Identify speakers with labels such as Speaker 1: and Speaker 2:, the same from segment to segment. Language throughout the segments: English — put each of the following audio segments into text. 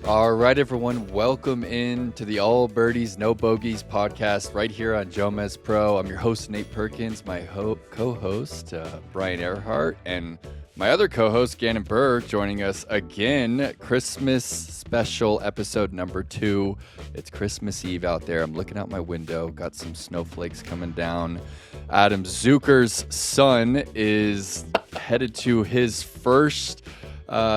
Speaker 1: All right, everyone, welcome in to the All Birdies, No Bogeys podcast right here on JomezPro. I'm your host, Nate Perkins, my co-host, Brian Earhart, and my other co-host, Gannon Buhr, joining us again. Christmas special episode number 2. It's Christmas Eve out there. I'm looking out my window, got some snowflakes coming down. Adam Zucker's son is headed to his first...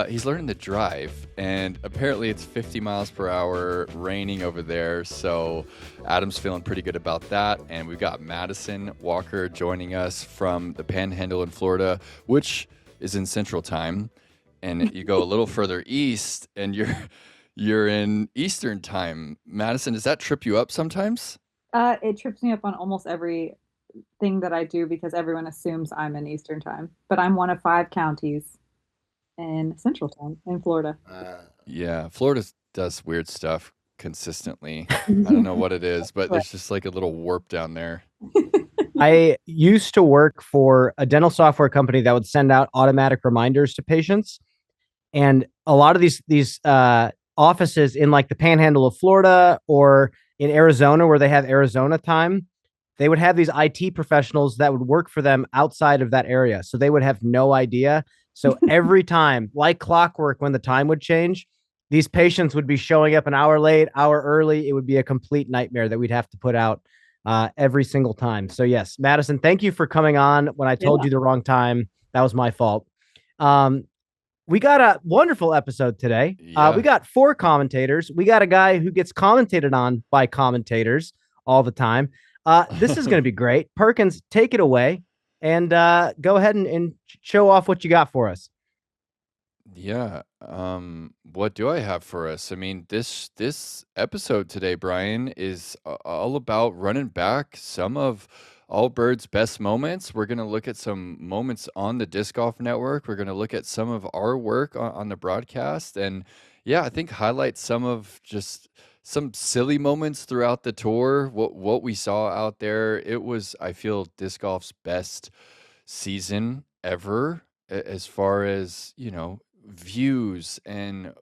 Speaker 1: he's learning to drive, and apparently it's 50 miles per hour, raining over there, so Adam's feeling pretty good about that. And we've got Madison Walker joining us from the Panhandle in Florida, which is in Central Time, and you go a little further east, and you're in Eastern Time. Madison, does that trip you up sometimes?
Speaker 2: It trips me up on almost every thing that I do because everyone assumes I'm in Eastern Time, but I'm one of 5 counties in Central Time in Florida.
Speaker 1: Yeah, Florida does weird stuff consistently. I don't know what it is, but there's just like a little warp down there.
Speaker 3: I used to work for a dental software company that would send out automatic reminders to patients. And a lot of these offices in like the Panhandle of Florida or in Arizona, where they have Arizona time, they would have these IT professionals that would work for them outside of that area. So they would have no idea. So every time, like clockwork, when the time would change, these patients would be showing up an hour late, hour early. It would be a complete nightmare that we'd have to put out every single time. So yes, Madison, thank you for coming on when I told you the wrong time. That was my fault. We got a wonderful episode today.
Speaker 1: Yeah.
Speaker 3: We got 4 commentators. We got a guy who gets commentated on by commentators all the time. This is going to be great. Perkins, take it away and go ahead and show off what you got for us.
Speaker 1: Yeah. What do I have for us? I mean, this episode today, Brian, is all about running back some of Allbird's best moments. We're going to look at some moments on the Disc Golf Network. We're going to look at some of our work on the broadcast, and yeah, I think highlight some of just some silly moments throughout the tour. What we saw out there, it was, I feel, disc golf's best season ever as far as, views and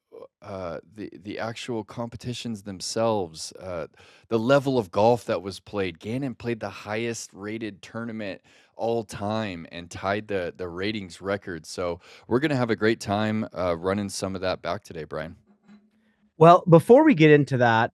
Speaker 1: the actual competitions themselves, the level of golf that was played. Gannon played the highest rated tournament all time and tied the ratings record. So we're going to have a great time running some of that back today, Brian.
Speaker 3: Well, before we get into that,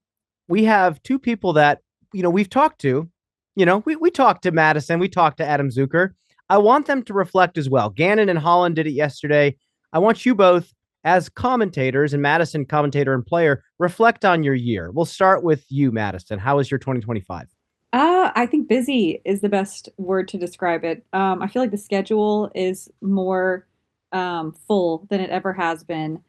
Speaker 3: we have 2 people that, we've talked to. We talked to Madison. We talked to Adam Zucker. I want them to reflect as well. Gannon and Holland did it yesterday. I want you both, as commentators, and Madison, commentator and player, reflect on your year. We'll start with you, Madison. How was your 2025?
Speaker 2: I think busy is the best word to describe it. I feel like the schedule is more full than it ever has been.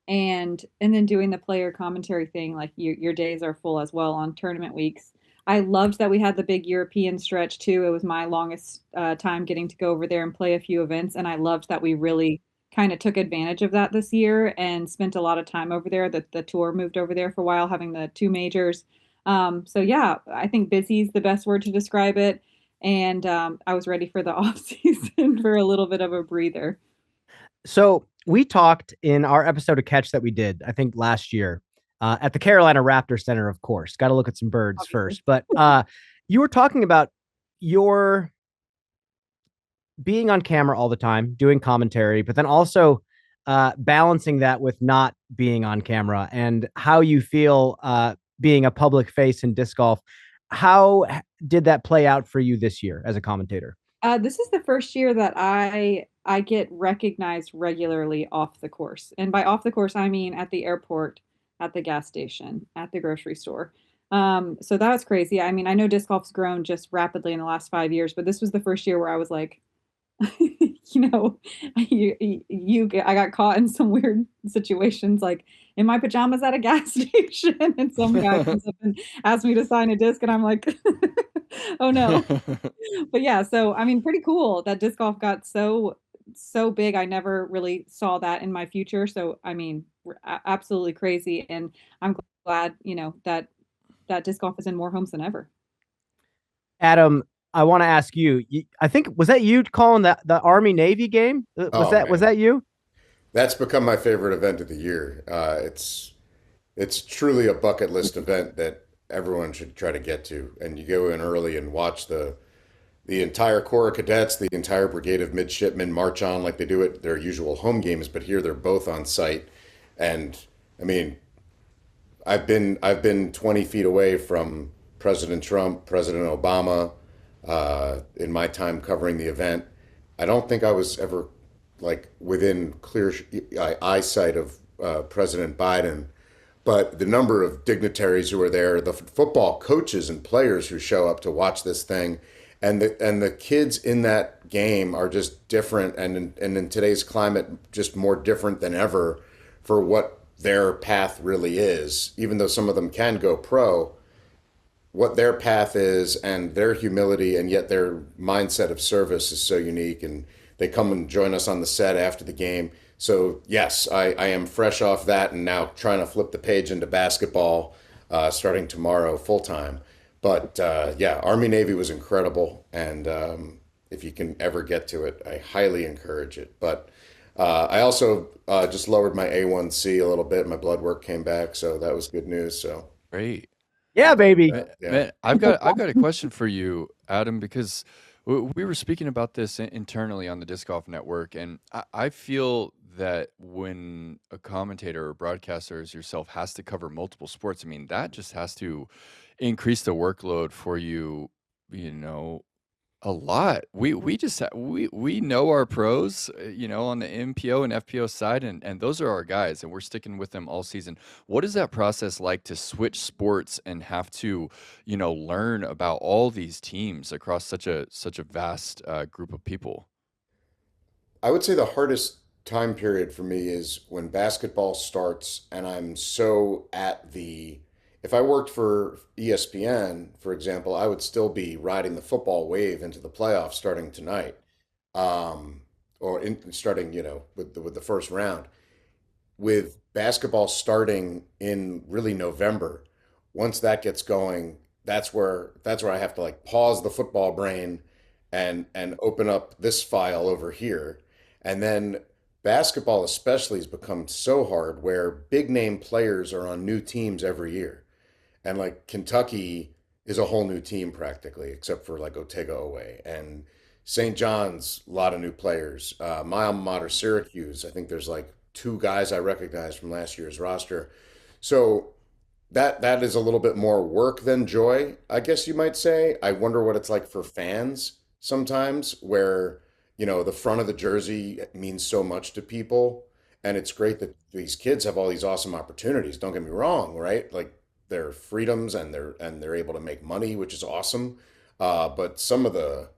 Speaker 2: And then doing the player commentary thing, like your days are full as well on tournament weeks. I loved that we had the big European stretch too. It was my longest time getting to go over there and play a few events, and I loved that we really kind of took advantage of that this year and spent a lot of time over there. That the tour moved over there for a while, having the 2 majors. So yeah, I think busy is the best word to describe it. And I was ready for the off season for a little bit of a breather.
Speaker 3: So we talked in our episode of Catch that we did, I think last year, at the Carolina Raptor Center, of course. Got to look at some birds
Speaker 2: Obviously.
Speaker 3: first. But you were talking about your being on camera all the time, doing commentary, but then also balancing that with not being on camera and how you feel being a public face in disc golf. How did that play out for you this year as a commentator?
Speaker 2: This is the first year that I get recognized regularly off the course. And by off the course, I mean at the airport, at the gas station, at the grocery store. So that was crazy. I mean, I know disc golf's grown just rapidly in the last 5 years, but this was the first year where I was like, you know, I got caught in some weird situations, like in my pajamas at a gas station, and some guy comes up and asks me to sign a disc, and I'm like, oh no. But yeah, so I mean, pretty cool that disc golf got so big. I never really saw that in my future. So I mean, absolutely crazy, and I'm glad, that disc golf is in more homes than ever.
Speaker 3: Adam, I want to ask you. I think was that you calling the Army Navy game? Was that you?
Speaker 4: That's become my favorite event of the year. It's truly a bucket list event that everyone should try to get to. And you go in early and watch the entire Corps of Cadets, the entire Brigade of Midshipmen march on like they do at their usual home games, but here they're both on site. And I mean, I've been 20 feet away from President Trump, President Obama, in my time covering the event. I don't think I was ever like within clear eyesight of President Biden, but the number of dignitaries who are there, the football coaches and players who show up to watch this thing, and the kids in that game are just different, and in today's climate, just more different than ever for what their path really is. Even though some of them can go pro, what their path is and their humility and yet their mindset of service is so unique. And they come and join us on the set after the game. So yes, I am fresh off that and now trying to flip the page into basketball starting tomorrow full time. But yeah, Army Navy was incredible, and if you can ever get to it, I highly encourage it. But I also just lowered my A1C a little bit. My blood work came back, so that was good news. So
Speaker 1: Great.
Speaker 3: Yeah, baby.
Speaker 4: yeah.
Speaker 1: Man, I've got a question for you, Adam, because we were speaking about this internally on the Disc Golf Network, and I feel that when a commentator or broadcaster as yourself has to cover multiple sports, I mean, that just has to increase the workload for you, you know, a lot. We just we know our pros, on the MPO and FPO side, and those are our guys, and we're sticking with them all season. What is that process like to switch sports and have to, learn about all these teams across such a vast group of people?
Speaker 4: I would say the hardest time period for me is when basketball starts and I'm so at the if I worked for ESPN, for example, I would still be riding the football wave into the playoffs starting tonight, or starting, with the first round. With basketball starting in really November, once that gets going, that's where I have to like pause the football brain and open up this file over here. And then basketball especially has become so hard where big name players are on new teams every year. And like Kentucky is a whole new team practically, except for like Otega Owe. And St. John's, a lot of new players. My alma mater, Syracuse, I think there's like two guys I recognize from last year's roster. So that is a little bit more work than joy, I guess you might say. I wonder what it's like for fans sometimes, where the front of the jersey means so much to people, and it's great that these kids have all these awesome opportunities. Don't get me wrong, right? Like their freedoms and they're able to make money, which is awesome. But some of the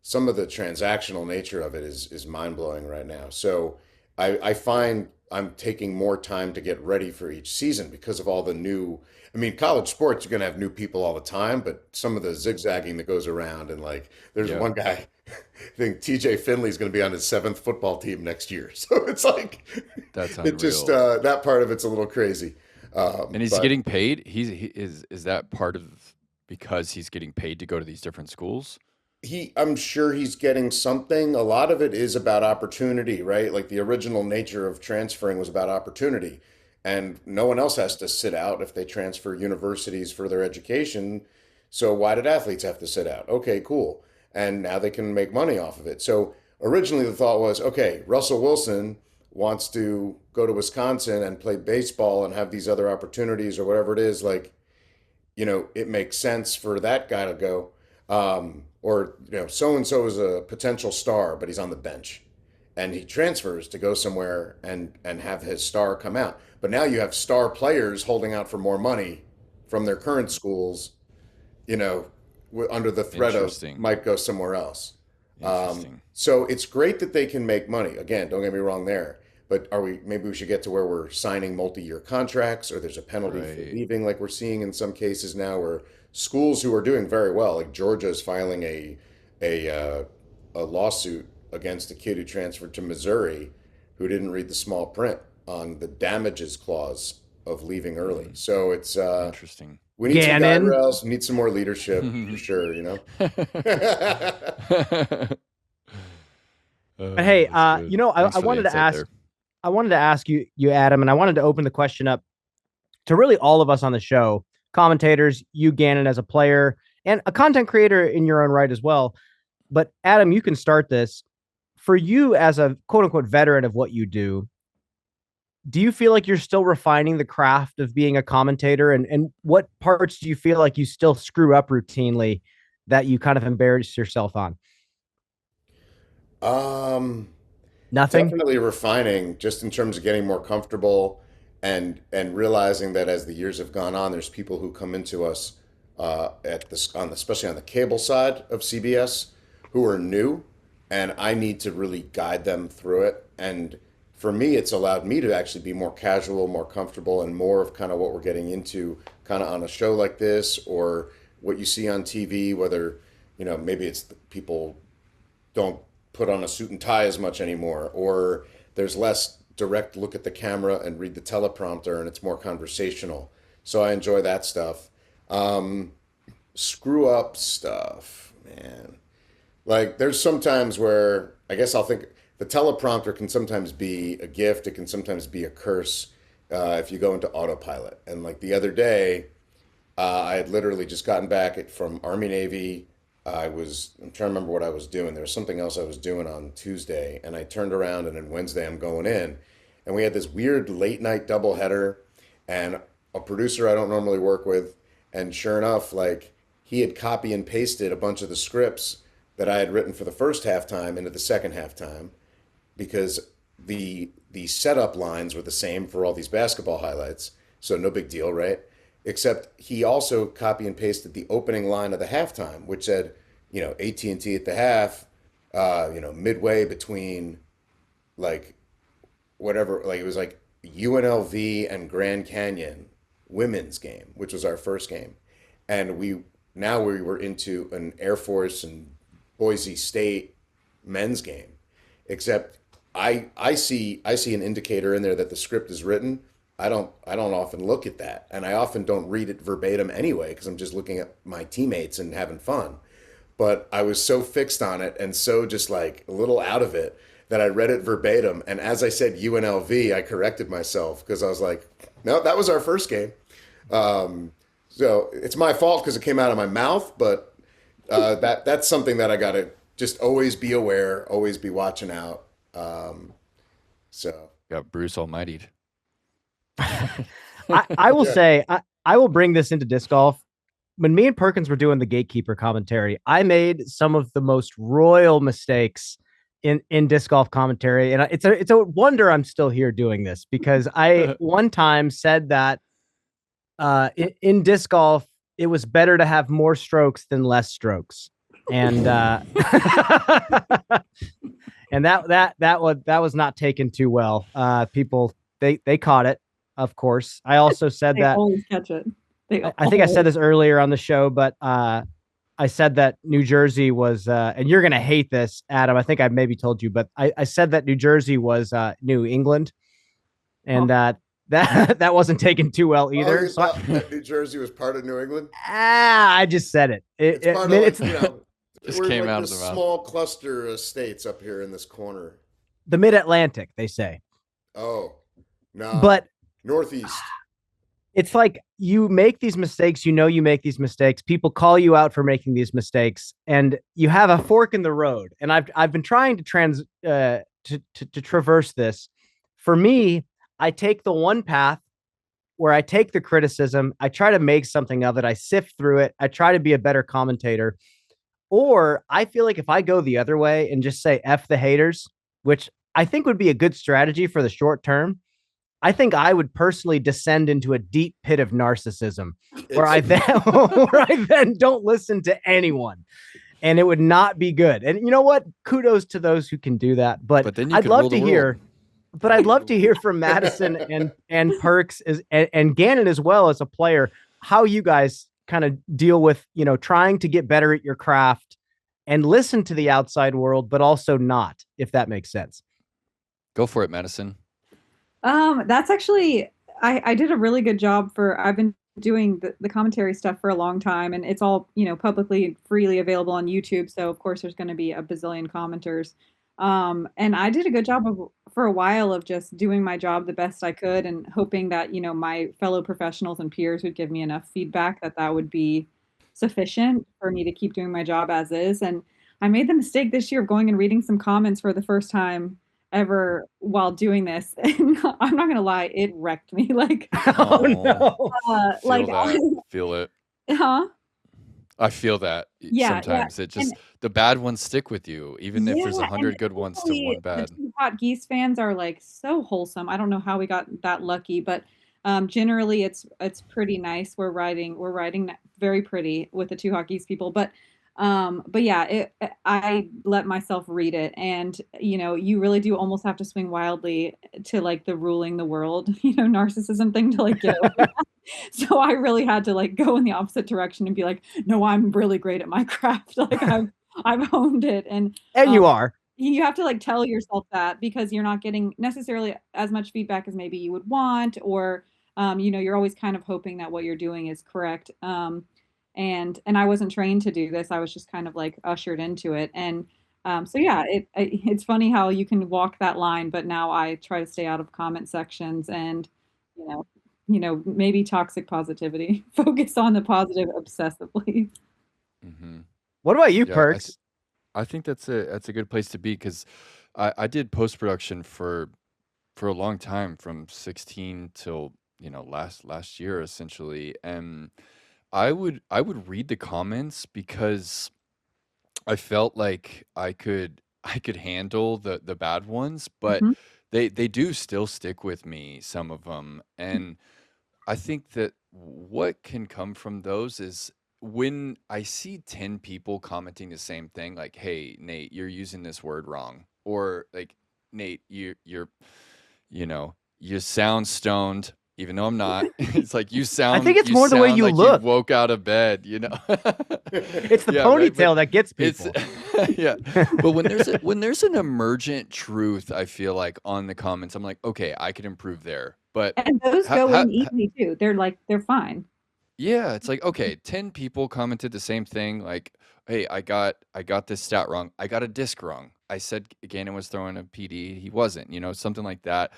Speaker 4: transactional nature of it is mind blowing right now. So I find I'm taking more time to get ready for each season because of all the new. I mean, college sports, you're gonna have new people all the time, but some of the zigzagging that goes around, and like, there's
Speaker 1: Yeah,
Speaker 4: one guy, I think TJ Finley's gonna be on his seventh football team next year. So it's like,
Speaker 1: that's
Speaker 4: it just
Speaker 1: unreal.
Speaker 4: that part of it's a little crazy.
Speaker 1: And he's
Speaker 4: But
Speaker 1: getting paid. Is that part of because he's getting paid to go to these different schools?
Speaker 4: I'm sure he's getting something. A lot of it is about opportunity, right? Like the original nature of transferring was about opportunity. And no one else has to sit out if they transfer universities for their education. So why did athletes have to sit out? Okay, cool. And now they can make money off of it. So originally the thought was, okay, Russell Wilson wants to go to Wisconsin and play baseball and have these other opportunities or whatever it is. Like, it makes sense for that guy to go. Or, so and so is a potential star, but he's on the bench. And he transfers to go somewhere and have his star come out. But now you have star players holding out for more money from their current schools, you know, under the threat of
Speaker 1: Interesting.
Speaker 4: might go somewhere else.
Speaker 1: Interesting.
Speaker 4: So it's great that they can make money. Again, don't get me wrong there. But maybe we should get to where we're signing multi-year contracts or there's a penalty for
Speaker 1: Right.
Speaker 4: leaving, like we're seeing in some cases now, where schools who are doing very well, like Georgia is filing a lawsuit against a kid who transferred to Missouri who didn't read the small print on the damages clause of leaving early.
Speaker 1: Mm,
Speaker 4: So it's
Speaker 1: interesting.
Speaker 4: we need some guide
Speaker 3: Gannon.
Speaker 4: rails, we need some more leadership for sure, you know.
Speaker 3: But hey,
Speaker 1: That's good.
Speaker 3: I
Speaker 1: Thanks for the
Speaker 3: wanted to
Speaker 1: insight
Speaker 3: ask,
Speaker 1: there.
Speaker 3: I wanted to ask you, Adam, and I wanted to open the question up to really all of us on the show, commentators, you, Gannon, as a player, and a content creator in your own right as well. But Adam, you can start this. For you as a quote unquote veteran of what you do you feel like you're still refining the craft of being a commentator? And what parts do you feel like you still screw up routinely that you kind of embarrass yourself on? Nothing.
Speaker 4: Definitely refining, just in terms of getting more comfortable and realizing that as the years have gone on, there's people who come into us especially on the cable side of CBS who are new, and I need to really guide them through it. And for me, it's allowed me to actually be more casual, more comfortable, and more of kind of what we're getting into kind of on a show like this, or what you see on TV, whether, maybe it's people don't put on a suit and tie as much anymore, or there's less direct look at the camera and read the teleprompter, and it's more conversational. So I enjoy that stuff. Screw up stuff, man. Like, there's some times where I guess I'll think the teleprompter can sometimes be a gift. It can sometimes be a curse if you go into autopilot. And like the other day, I had literally just gotten back from Army Navy. I'm trying to remember what I was doing. There was something else I was doing on Tuesday, and I turned around, and then Wednesday I'm going in, and we had this weird late night doubleheader, and a producer I don't normally work with, and sure enough, like, he had copy and pasted a bunch of the scripts that I had written for the first halftime into the second halftime, because the setup lines were the same for all these basketball highlights, so no big deal, right? Except he also copy and pasted the opening line of the halftime, which said, AT&T at the half, midway between, like, whatever, like, it was like UNLV and Grand Canyon women's game, which was our first game. And we were into an Air Force and Boise State men's game. Except I see an indicator in there that the script is written. I don't often look at that, and I often don't read it verbatim anyway, because I'm just looking at my teammates and having fun. But I was so fixed on it and so just like a little out of it that I read it verbatim. And as I said UNLV, I corrected myself, because I was like, no, that was our first game. So it's my fault because it came out of my mouth, but that's something that I got to just always be aware, always be watching out.
Speaker 1: Got Bruce Almighty.
Speaker 3: I will say, I will bring this into disc golf. When me and Perkins were doing the gatekeeper commentary, I made some of the most royal mistakes in disc golf commentary. And it's a wonder I'm still here doing this, because I one time said that in disc golf, it was better to have more strokes than less strokes. And and that was not taken too well. People, they caught it, of course. I also said that
Speaker 2: always catch it.
Speaker 3: I think I said this earlier on the show, but I said that New Jersey was, and you're going to hate this, Adam. I think I maybe told you, but I said that New Jersey was New England, and that wasn't taken too well either.
Speaker 4: You thought that New Jersey was part of New England?
Speaker 3: I just said it.
Speaker 1: Just
Speaker 4: we're
Speaker 1: came
Speaker 4: like
Speaker 1: out
Speaker 4: this
Speaker 1: of the mouth.
Speaker 4: small cluster of states up here in this corner.
Speaker 3: The Mid-Atlantic, they say.
Speaker 4: Oh, no.
Speaker 3: But
Speaker 4: Northeast.
Speaker 3: It's like you make these mistakes, you make these mistakes. People call you out for making these mistakes, and you have a fork in the road. And I've been trying to traverse this. For me, I take the one path where I take the criticism, I try to make something of it, I sift through it, I try to be a better commentator. Or I feel like if I go the other way and just say F the haters, which I think would be a good strategy for the short term, I think I would personally descend into a deep pit of narcissism where I then don't listen to anyone, and it would not be good. And you know what? Kudos to those who can do that. But
Speaker 1: then
Speaker 3: I'd love to hear. But I'd love to hear from Madison and Perks and Gannon as well as a player, how you guys kind of deal with, trying to get better at your craft and listen to the outside world, but also not, if that makes sense.
Speaker 1: Go for it, Madison.
Speaker 2: That's actually, I did a really good job I've been doing the commentary stuff for a long time, and it's all, publicly freely available on YouTube. So of course there's going to be a bazillion commenters. And I did a good job of for a while of just doing my job the best I could and hoping that, my fellow professionals and peers would give me enough feedback that would be sufficient for me to keep doing my job as is. And I made the mistake this year of going and reading some comments for the first time ever while doing this. And I'm not gonna lie, it wrecked me. Like,
Speaker 3: Oh no.
Speaker 1: Feel it.
Speaker 2: huh?
Speaker 1: I feel that
Speaker 2: Yeah,
Speaker 1: sometimes it
Speaker 2: and
Speaker 1: just the bad ones stick with you, even if there's
Speaker 2: yeah, and
Speaker 1: 100 good ones to
Speaker 2: thankfully,
Speaker 1: one
Speaker 2: the
Speaker 1: bad.
Speaker 2: Two Hot Geese fans are, like, so wholesome. I don't know how we got that lucky, but, generally, it's pretty nice. We're riding very pretty with the Two Hot Geese people, but yeah, I let myself read it, and, you really do almost have to swing wildly to, like, the ruling the world, narcissism thing to, like, get over that. So I really had to, like, go in the opposite direction and be like, "No, I'm really great at my craft." Like, I've honed it, and,
Speaker 3: And
Speaker 2: um,
Speaker 3: you are.
Speaker 2: you have to, like, tell yourself that because you're not getting necessarily as much feedback as maybe you would want, or, you're always kind of hoping that what you're doing is correct. And I wasn't trained to do this. I was just kind of, like, ushered into it, and, so yeah, it's funny how you can walk that line, but now I try to stay out of comment sections and, you know maybe toxic positivity. Focus on the positive obsessively.
Speaker 1: Hmm.
Speaker 3: What about you,
Speaker 1: Yeah,
Speaker 3: Perks?
Speaker 1: I think that's a good place to be because I did post production for a long time, from 16 till last year essentially, and I would read the comments because I felt like I could handle the bad ones, but
Speaker 2: Mhm.
Speaker 1: they do still stick with me, some of them. And I think that what can come from those is when I see 10 people commenting the same thing, like, "Hey, Nate, you're using this word wrong," or like, "Nate, you sound stoned." Even though I'm not, it's like
Speaker 3: I think it's
Speaker 1: you
Speaker 3: more the way
Speaker 1: sound
Speaker 3: you
Speaker 1: like you
Speaker 3: look.
Speaker 1: woke out of bed,
Speaker 3: It's the
Speaker 1: Yeah, right. But
Speaker 3: ponytail that gets
Speaker 1: it's
Speaker 3: people.
Speaker 1: yeah. But when there's an emergent truth, I feel like on the comments, I'm like, okay, I could improve there. But
Speaker 2: And those
Speaker 1: how,
Speaker 2: go
Speaker 1: how,
Speaker 2: in easily too. They're fine.
Speaker 1: yeah, it's like, okay, 10 people commented the same thing. Like, hey, I got this stat wrong. I got a disc wrong. I said Gannon was throwing a PD. He wasn't, something like that.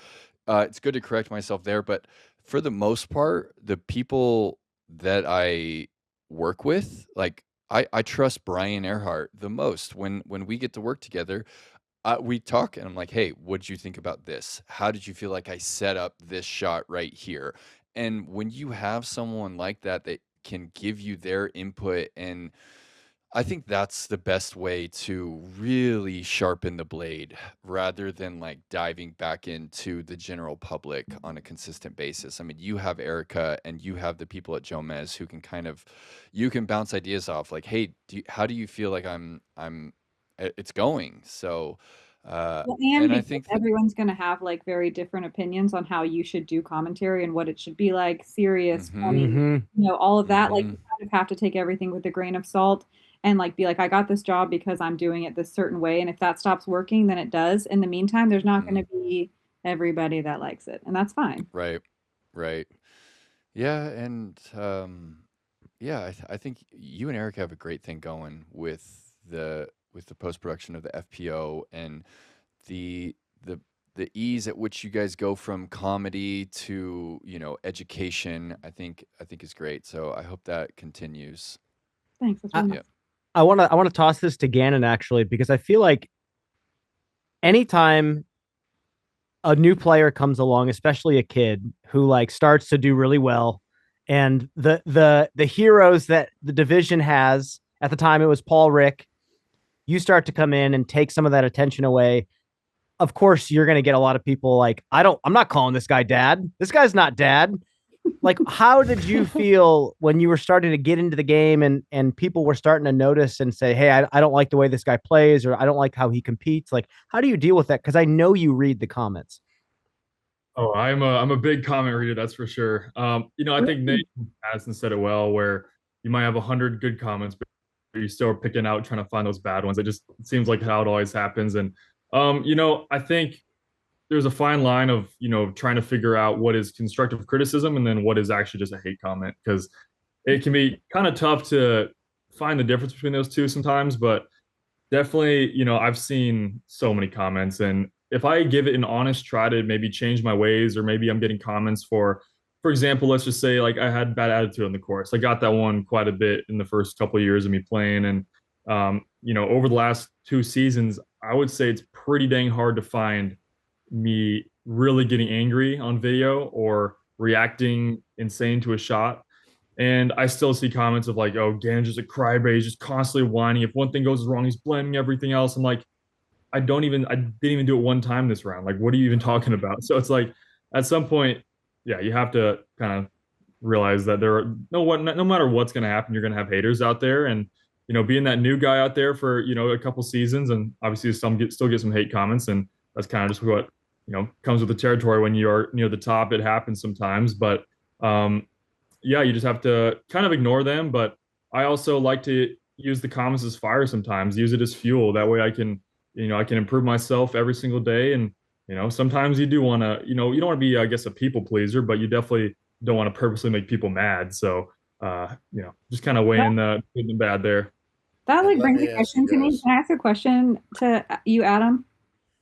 Speaker 1: It's good to correct myself there. But for the most part, the people that I work with, like, I trust Brian Earhart the most. When we get to work together, we talk and I'm like, hey, what'd you think about this? How did you feel like I set up this shot right here? And when you have someone like that that can give you their input, and I think that's the best way to really sharpen the blade rather than like diving back into the general public on a consistent basis. I mean, you have Erica and you have the people at Jomez who can you can bounce ideas off like, hey, how do you feel like it's going? So,
Speaker 2: Well, and
Speaker 1: and I
Speaker 2: because
Speaker 1: think that,
Speaker 2: everyone's gonna have, like, very different opinions on how you should do commentary and what it should be like, serious,
Speaker 1: mm-hmm,
Speaker 2: funny,
Speaker 3: Hmm.
Speaker 2: all of that, like,
Speaker 1: mm-hmm,
Speaker 2: you kind of have to take everything with a grain of salt and, like, be like, "I got this job because I'm doing it this certain way, and if that stops working, then it does. In the meantime, there's not
Speaker 1: mm-hmm,
Speaker 2: gonna be everybody that likes it, and that's fine."
Speaker 1: right, right. Yeah, and yeah, I think you and Eric have a great thing going with the post production of the FPO, and the the the ease at which you guys go from comedy to education. I think is great. So I hope that continues.
Speaker 2: Thanks, that's
Speaker 3: I,
Speaker 2: really
Speaker 1: Yeah.
Speaker 2: nice.
Speaker 3: I want to toss this to Gannon actually because I feel like anytime a new player comes along, especially a kid who like starts to do really well, and the heroes that the division has at the time, it was Paul Rick. You start to come in and take some of that attention away. Of course, you're going to get a lot of people like, I'm not calling this guy dad. This guy's not dad. Like, how did you feel when you were starting to get into the game and people were starting to notice and say, hey, I don't like the way this guy plays, or I don't like how he competes? Like, how do you deal with that? Because I know you read the comments.
Speaker 5: Oh, I'm a big comment reader, that's for sure. I think Nate and Madison said it well, where you might have 100 good comments, but you're still picking out trying to find those bad ones. It seems like how it always happens. And I think there's a fine line of trying to figure out what is constructive criticism and then what is actually just a hate comment, because it can be kind of tough to find the difference between those two sometimes. But definitely, I've seen so many comments, and if I give it an honest try to maybe change my ways, or maybe I'm getting comments for example, let's just say like I had bad attitude on the course. I got that one quite a bit in the first couple of years of me playing, and over the last 2 seasons, I would say it's pretty dang hard to find me really getting angry on video or reacting insane to a shot. And I still see comments of like, oh, Gannon's just a crybaby, he's just constantly whining. If one thing goes wrong, he's blaming everything else. I'm like, I didn't even do it one time this round. Like, what are you even talking about? So it's like at some point, yeah, you have to kind of realize that there are no matter what's going to happen, you're going to have haters out there. And, being that new guy out there for, a couple seasons, and obviously still get some hate comments. And that's kind of just what, comes with the territory when you're near the top. It happens sometimes, but, yeah, you just have to kind of ignore them. But I also like to use the comments as fire sometimes, use it as fuel. That way I can improve myself every single day. And, sometimes you do want to, you don't want to be, I guess, a people pleaser, but you definitely don't want to purposely make people mad. So, just kind of weighing the good and bad there.
Speaker 2: That
Speaker 4: And
Speaker 2: like
Speaker 4: let
Speaker 2: brings
Speaker 4: me
Speaker 2: a
Speaker 4: ask
Speaker 2: question
Speaker 4: you
Speaker 2: to me.
Speaker 4: guys.
Speaker 2: Can I ask a question to you, Adam?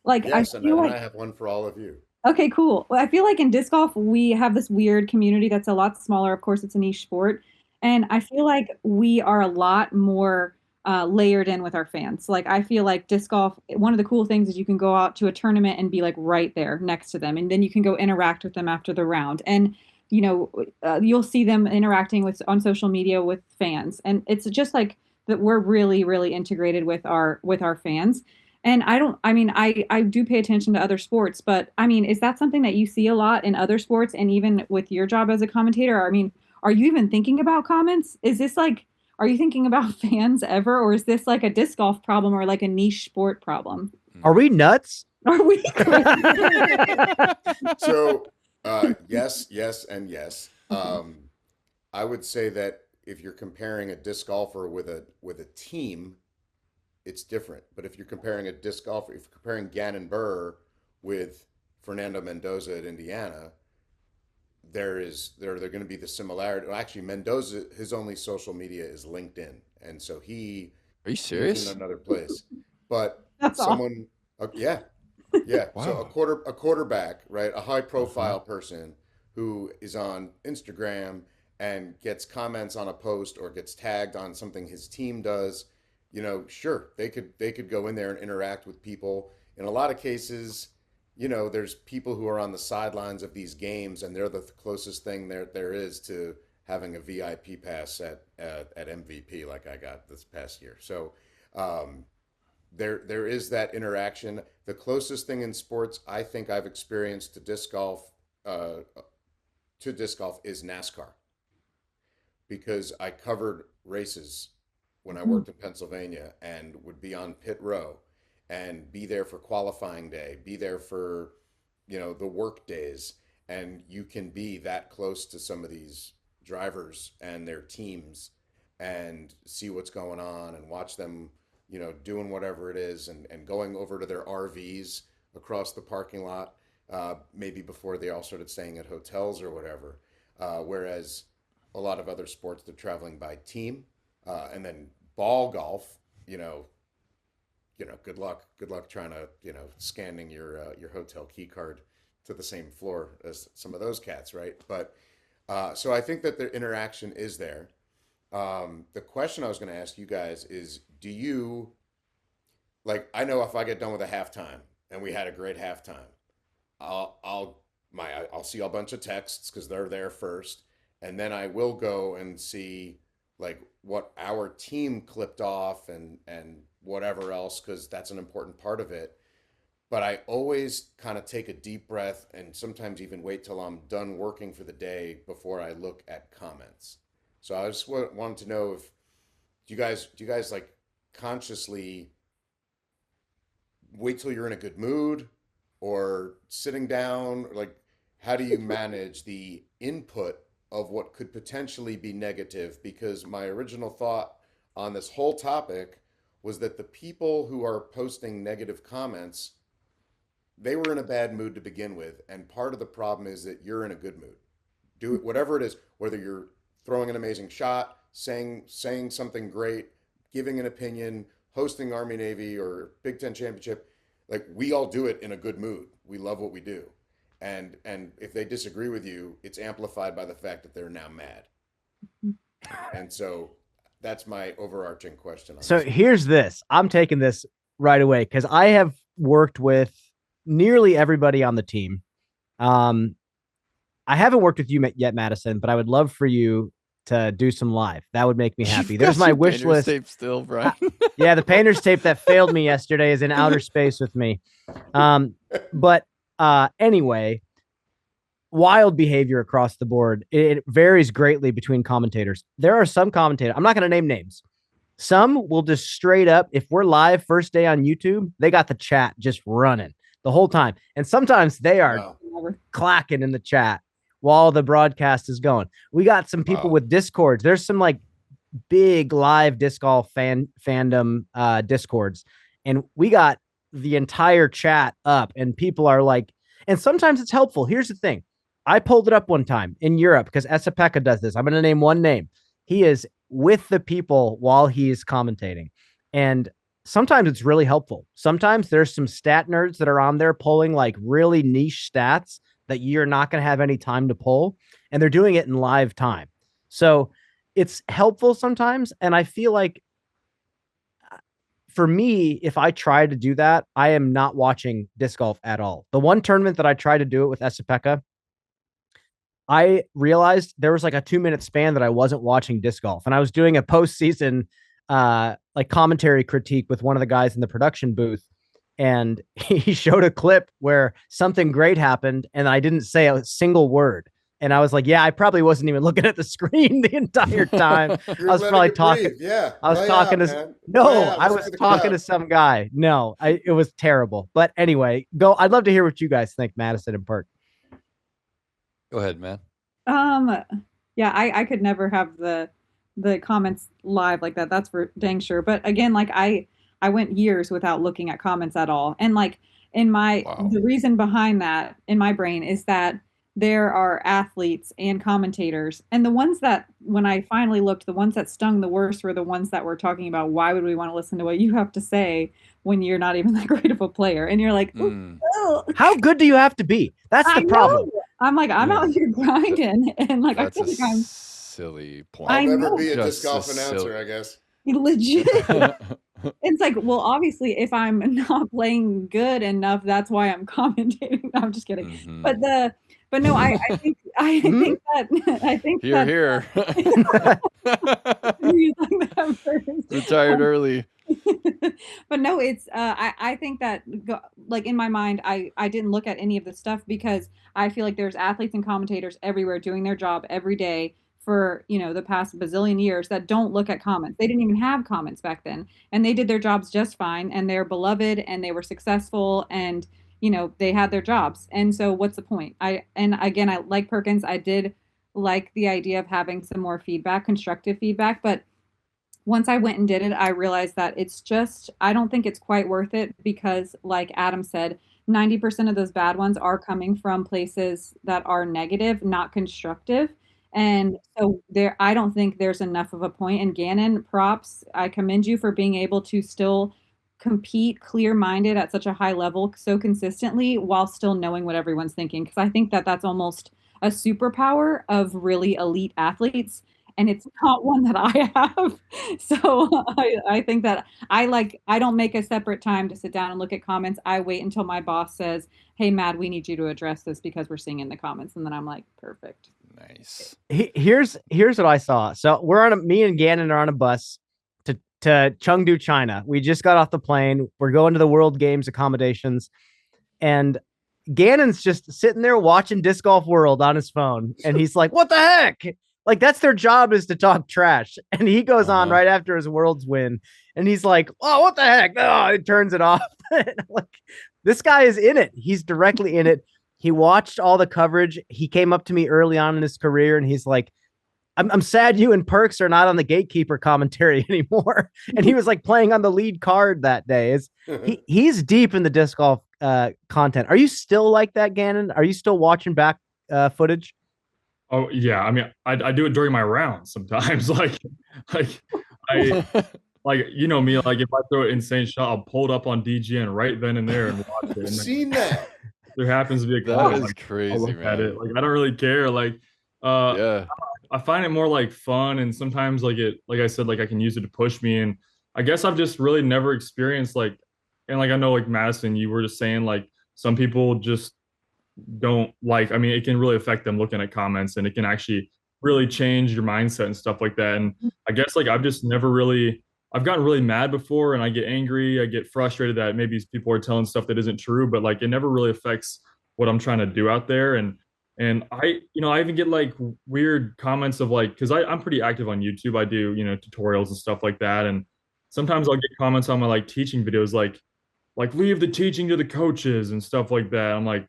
Speaker 2: Like,
Speaker 4: Yes,
Speaker 2: I
Speaker 4: and,
Speaker 2: feel
Speaker 4: and
Speaker 2: like,
Speaker 4: I have one for all of you.
Speaker 2: okay, cool. Well, I feel like in disc golf, we have this weird community that's a lot smaller. Of course, it's a niche sport. And I feel like we are a lot more layered in with our fans. Like, I feel like disc golf, one of the cool things is you can go out to a tournament and be like right there next to them. And then you can go interact with them after the round. And, you'll see them interacting on social media with fans. And it's just like that we're really, really integrated with our fans. And I mean, I do pay attention to other sports, but I mean, is that something that you see a lot in other sports and even with your job as a commentator? I mean, are you even thinking about comments? Is this like, are you thinking about fans ever? Or is this like a disc golf problem or like a niche sport problem?
Speaker 3: Are we nuts?
Speaker 2: Are we crazy?
Speaker 4: So, yes, yes, and yes. I would say that if you're comparing a disc golfer with a team, it's different. But if you're comparing a disc golfer, if you're comparing Gannon Buhr with Fernando Mendoza at Indiana, there are going to be the similarity. Well, actually, Mendoza, his only social media is LinkedIn, and so
Speaker 1: Are you
Speaker 4: he's
Speaker 1: serious?
Speaker 4: in another place. But
Speaker 2: That's awesome.
Speaker 4: someone, yeah, yeah. So
Speaker 1: Wow.
Speaker 4: a quarterback, right? A high profile person who is on Instagram and gets comments on a post or gets tagged on something his team does, sure, they could go in there and interact with people. In a lot of cases, there's people who are on the sidelines of these games, and they're the closest thing there is to having a VIP pass at MVP like I got this past year. So there is that interaction. The closest thing in sports I think I've experienced to disc golf is NASCAR, because I covered races when I worked in Pennsylvania and would be on pit row and be there for qualifying day, be there for, the work days. And you can be that close to some of these drivers and their teams and see what's going on and watch them, doing whatever it is, and going over to their RVs across the parking lot, maybe before they all started staying at hotels or whatever. Whereas a lot of other sports, they're traveling by team. And then ball golf, good luck trying to, scanning your hotel key card to the same floor as some of those cats, right? But so I think that the interaction is there. The question I was going to ask you guys is, do you, like, I know if I get done with a halftime and we had a great halftime, I'll see a bunch of texts because they're there first, and then I will go and see like what our team clipped off and whatever else, because that's an important part of it. But I always kind of take a deep breath and sometimes even wait till I'm done working for the day before I look at comments. So I just wanted to know if do you guys like consciously wait till you're in a good mood, or sitting down, like how do you manage the input of what could potentially be negative? Because my original thought on this whole topic was that the people who are posting negative comments, they were in a bad mood to begin with, and part of the problem is that you're in a good mood. Do it, whatever it is, whether you're throwing an amazing shot, saying something great, giving an opinion, hosting Army Navy or Big Ten championship. like we all do it in a good mood. We love what we do. And if they disagree with you, it's amplified by the fact that they're now mad. And so that's my overarching question on
Speaker 3: So
Speaker 4: this.
Speaker 3: here's this. I'm taking this right away because I have worked with nearly everybody on the team. I haven't worked with you yet, Madison, but I would love for you to do some live. That would make me happy.
Speaker 1: You've
Speaker 3: There's
Speaker 1: got
Speaker 3: my
Speaker 1: your
Speaker 3: wish
Speaker 1: painter's
Speaker 3: list.
Speaker 1: tape still, Brian.
Speaker 3: Yeah, the painter's tape that failed me yesterday is in outer space with me. But anyway, wild behavior across the board. It varies greatly between commentators. There are some commentators, I'm not going to name names. Some will just straight up, if we're live first day on YouTube, they got the chat just running the whole time. And sometimes they are clacking in the chat while the broadcast is going. We got some people with Discords. There's some like big live disc golf fandom Discords. And we got the entire chat up and people are like, and sometimes it's helpful. Here's the thing. I pulled it up one time in Europe because Esapeka does this. I'm going to name one name. He is with the people while he's commentating. And sometimes it's really helpful. Sometimes there's some stat nerds that are on there pulling like really niche stats that you're not going to have any time to pull. And they're doing it in live time. So it's helpful sometimes. And I feel like for me, if I try to do that, I am not watching disc golf at all. The one tournament that I tried to do it with Esapeka, I realized there was like a 2-minute span that I wasn't watching disc golf. And I was doing a postseason like commentary critique with one of the guys in the production booth. And he showed a clip where something great happened and I didn't say a single word. And I was like, yeah, I probably wasn't even looking at the screen the entire time. I was probably talking.
Speaker 4: Yeah.
Speaker 3: I was talking to I was talking to some guy. No, it was terrible. But anyway, I'd love to hear what you guys think, Madison and Perk.
Speaker 1: Go ahead, man.
Speaker 2: Yeah, I could never have the comments live like that. That's for dang sure. But again, like I went years without looking at comments at all. And like the reason behind that in my brain is that there are athletes and commentators. And the ones that, when I finally looked, the ones that stung the worst were the ones that were talking about why would we want to listen to what you have to say when you're not even that great of a player. And you're like,
Speaker 3: how good do you have to be? That's the problem.
Speaker 2: I'm like, I'm out here grinding. And like,
Speaker 1: that's
Speaker 2: I feel like I'm
Speaker 1: silly point.
Speaker 4: I'll never be a disc golf announcer, I guess.
Speaker 2: Legit. It's like, well, obviously, if I'm not playing good enough, that's why I'm commentating. No, I'm just kidding.
Speaker 1: Mm-hmm.
Speaker 2: But no, I think
Speaker 1: here. Retired early.
Speaker 2: But no, it's I think that like in my mind, I didn't look at any of this stuff because I feel like there's athletes and commentators everywhere doing their job every day for, the past bazillion years that don't look at comments. They didn't even have comments back then, and they did their jobs just fine, and they're beloved, and they were successful, and they had their jobs. And so what's the point? I like Perkins. I did like the idea of having some more feedback, constructive feedback, but once I went and did it, I realized that I don't think it's quite worth it because, like Adam said, 90% of those bad ones are coming from places that are negative, not constructive. And so I don't think there's enough of a point. And Gannon, props. I commend you for being able to still compete clear-minded at such a high level so consistently while still knowing what everyone's thinking. Because I think that that's almost a superpower of really elite athletes. And it's not one that I have. So I think that I don't make a separate time to sit down and look at comments. I wait until my boss says, hey, Matt, we need you to address this because we're seeing in the comments. And then I'm like, perfect.
Speaker 1: Nice.
Speaker 3: Here's what I saw. So me and Gannon are on a bus to Chengdu, China. We just got off the plane. We're going to the World Games accommodations. And Gannon's just sitting there watching Disc Golf World on his phone. And he's like, what the heck? Like, that's their job, is to talk trash. And he goes on right after his Worlds win. And he's like, oh, what the heck? Oh, he turns it off. Like, this guy is in it. He's directly in it. He watched all the coverage. He came up to me early on in his career and he's like, I'm sad you and Perks are not on the Gatekeeper commentary anymore. And he was like playing on the lead card that day. He's deep in the disc golf content. Are you still like that, Gannon? Are you still watching back footage?
Speaker 5: Oh yeah, I mean, I do it during my rounds sometimes. like I like you know me, like if I throw an insane shot, I'll pull it up on DGN right then and there and watch it.
Speaker 4: I've
Speaker 5: And
Speaker 4: seen that.
Speaker 5: there happens to be a
Speaker 1: That
Speaker 5: comment,
Speaker 1: is
Speaker 5: like,
Speaker 1: crazy,
Speaker 5: I'll look at
Speaker 1: man.
Speaker 5: it. Like I don't really care. Like
Speaker 1: Yeah.
Speaker 5: I find it more like fun, and sometimes like I said, like I can use it to push me. And I guess I've just really never experienced like, and like I know like Madison, you were just saying like some people just don't like. I mean, it can really affect them looking at comments, and it can actually really change your mindset and stuff like that. And I guess like I've just never really. I've gotten really mad before, and I get angry. I get frustrated that maybe people are telling stuff that isn't true, but like it never really affects what I'm trying to do out there. And I, you know, I even get like weird comments of like, because I'm pretty active on YouTube. I do, you know, tutorials and stuff like that. And sometimes I'll get comments on my like teaching videos, like leave the teaching to the coaches and stuff like that. I'm like,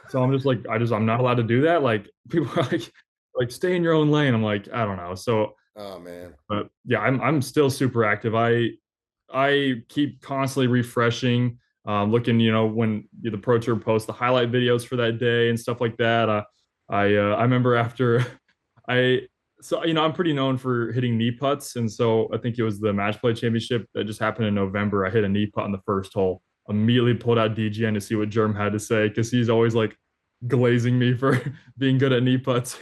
Speaker 5: so I'm just like, I'm not allowed to do that. Like people are like stay in your own lane. I'm like, I don't know. So,
Speaker 4: Oh man.
Speaker 5: but yeah, I'm still super active. I keep constantly refreshing, looking, you know, when the Pro Tour posts the highlight videos for that day and stuff like that. I remember after I, so, you know, I'm pretty known for hitting knee putts. And so I think it was the Match Play Championship that just happened in November. I hit a knee putt on the first hole, immediately pulled out DGN to see what Germ had to say, because he's always like glazing me for being good at knee putts.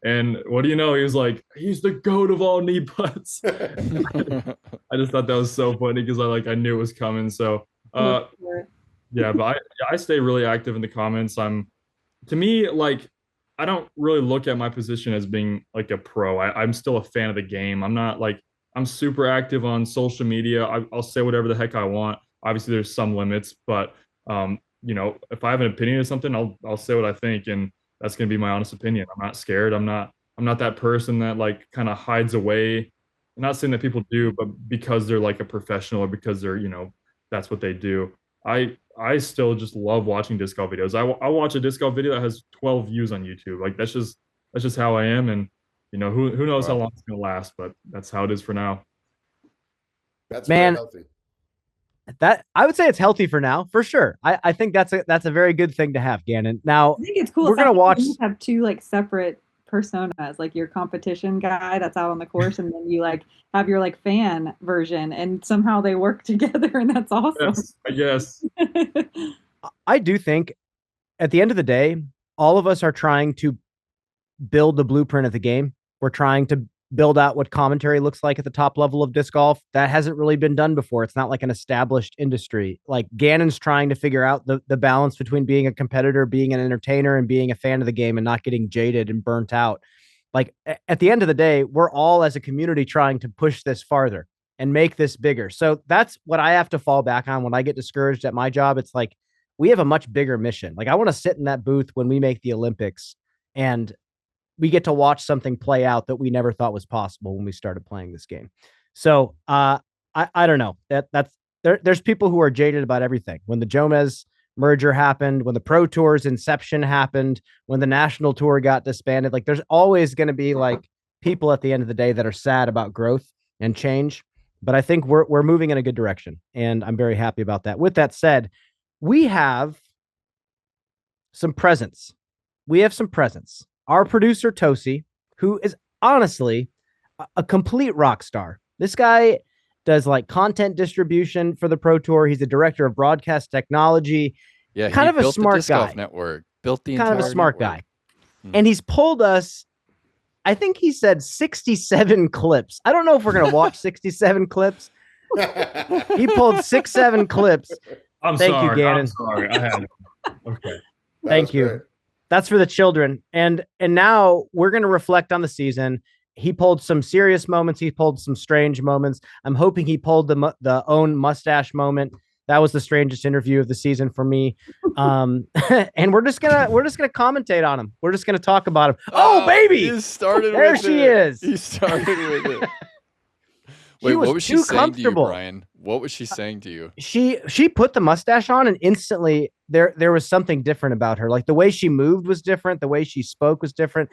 Speaker 5: And what do you know? He was like, he's the goat of all knee putts. I just thought that was so funny because I knew it was coming. So yeah, but I stay really active in the comments. To me, like I don't really look at my position as being like a pro. I'm still a fan of the game. I'm not like I'm super active on social media. I'll say whatever the heck I want. Obviously, there's some limits, but you know, if I have an opinion of something, I'll say what I think, and that's gonna be my honest opinion. I'm not scared. I'm not that person that like kind of hides away. I'm not saying that people do, but because they're like a professional or because they're, you know, that's what they do. I still just love watching disc golf videos. I watch a disc golf video that has 12 views on YouTube. Like that's just how I am. And you know, who knows how long it's gonna last, but that's how it is for now.
Speaker 4: That's very healthy.
Speaker 3: That I would say it's healthy for now, for sure. I think that's a very good thing to have, Gannon. Now
Speaker 2: I think it's cool.
Speaker 3: We're gonna watch.
Speaker 2: You have two like separate personas, like your competition guy that's out on the course, and then you like have your like fan version, and somehow they work together, and that's awesome.
Speaker 5: Yes.
Speaker 3: I do think at the end of the day, all of us are trying to build the blueprint of the game. We're trying to build out what commentary looks like at the top level of disc golf. That hasn't really been done before. It's not like an established industry. Like Gannon's trying to figure out the balance between being a competitor, being an entertainer, and being a fan of the game and not getting jaded and burnt out. Like at the end of the day, we're all as a community trying to push this farther and make this bigger. So that's what I have to fall back on when I get discouraged at my job. It's like, we have a much bigger mission. Like I want to sit in that booth when we make the Olympics and we get to watch something play out that we never thought was possible when we started playing this game. So I don't know. There's people who are jaded about everything. When the Jomez merger happened, when the Pro Tour's inception happened, when the national tour got disbanded, like there's always going to be like people at the end of the day that are sad about growth and change. But I think we're moving in a good direction, and I'm very happy about that. With that said, we have some presents. Our producer, Tossy, who is honestly a complete rock star. This guy does like content distribution for the Pro Tour. He's the director of broadcast technology.
Speaker 1: Yeah,
Speaker 3: kind of a smart
Speaker 1: disc
Speaker 3: guy.
Speaker 1: golf network. Built the
Speaker 3: kind of a smart
Speaker 1: network.
Speaker 3: guy. And he's pulled us, I think he said 67 clips. I don't know if we're going to watch 67 clips. He pulled 6-7 clips. Thank you, Gannon.
Speaker 5: I'm sorry. I had okay.
Speaker 3: Thank you. Great. That's for the children. And now we're going to reflect on the season. He pulled some serious moments. He pulled some strange moments. I'm hoping he pulled the own mustache moment. That was the strangest interview of the season for me. And we're just gonna commentate on him. We're just gonna talk about him. Oh, baby!
Speaker 1: You started
Speaker 3: there
Speaker 1: with
Speaker 3: she
Speaker 1: it.
Speaker 3: is.
Speaker 1: You started with it. Wait, what was she saying to you, Brian? What was she saying to you?
Speaker 3: She put the mustache on, and instantly there was something different about her. Like the way she moved was different. The way she spoke was different.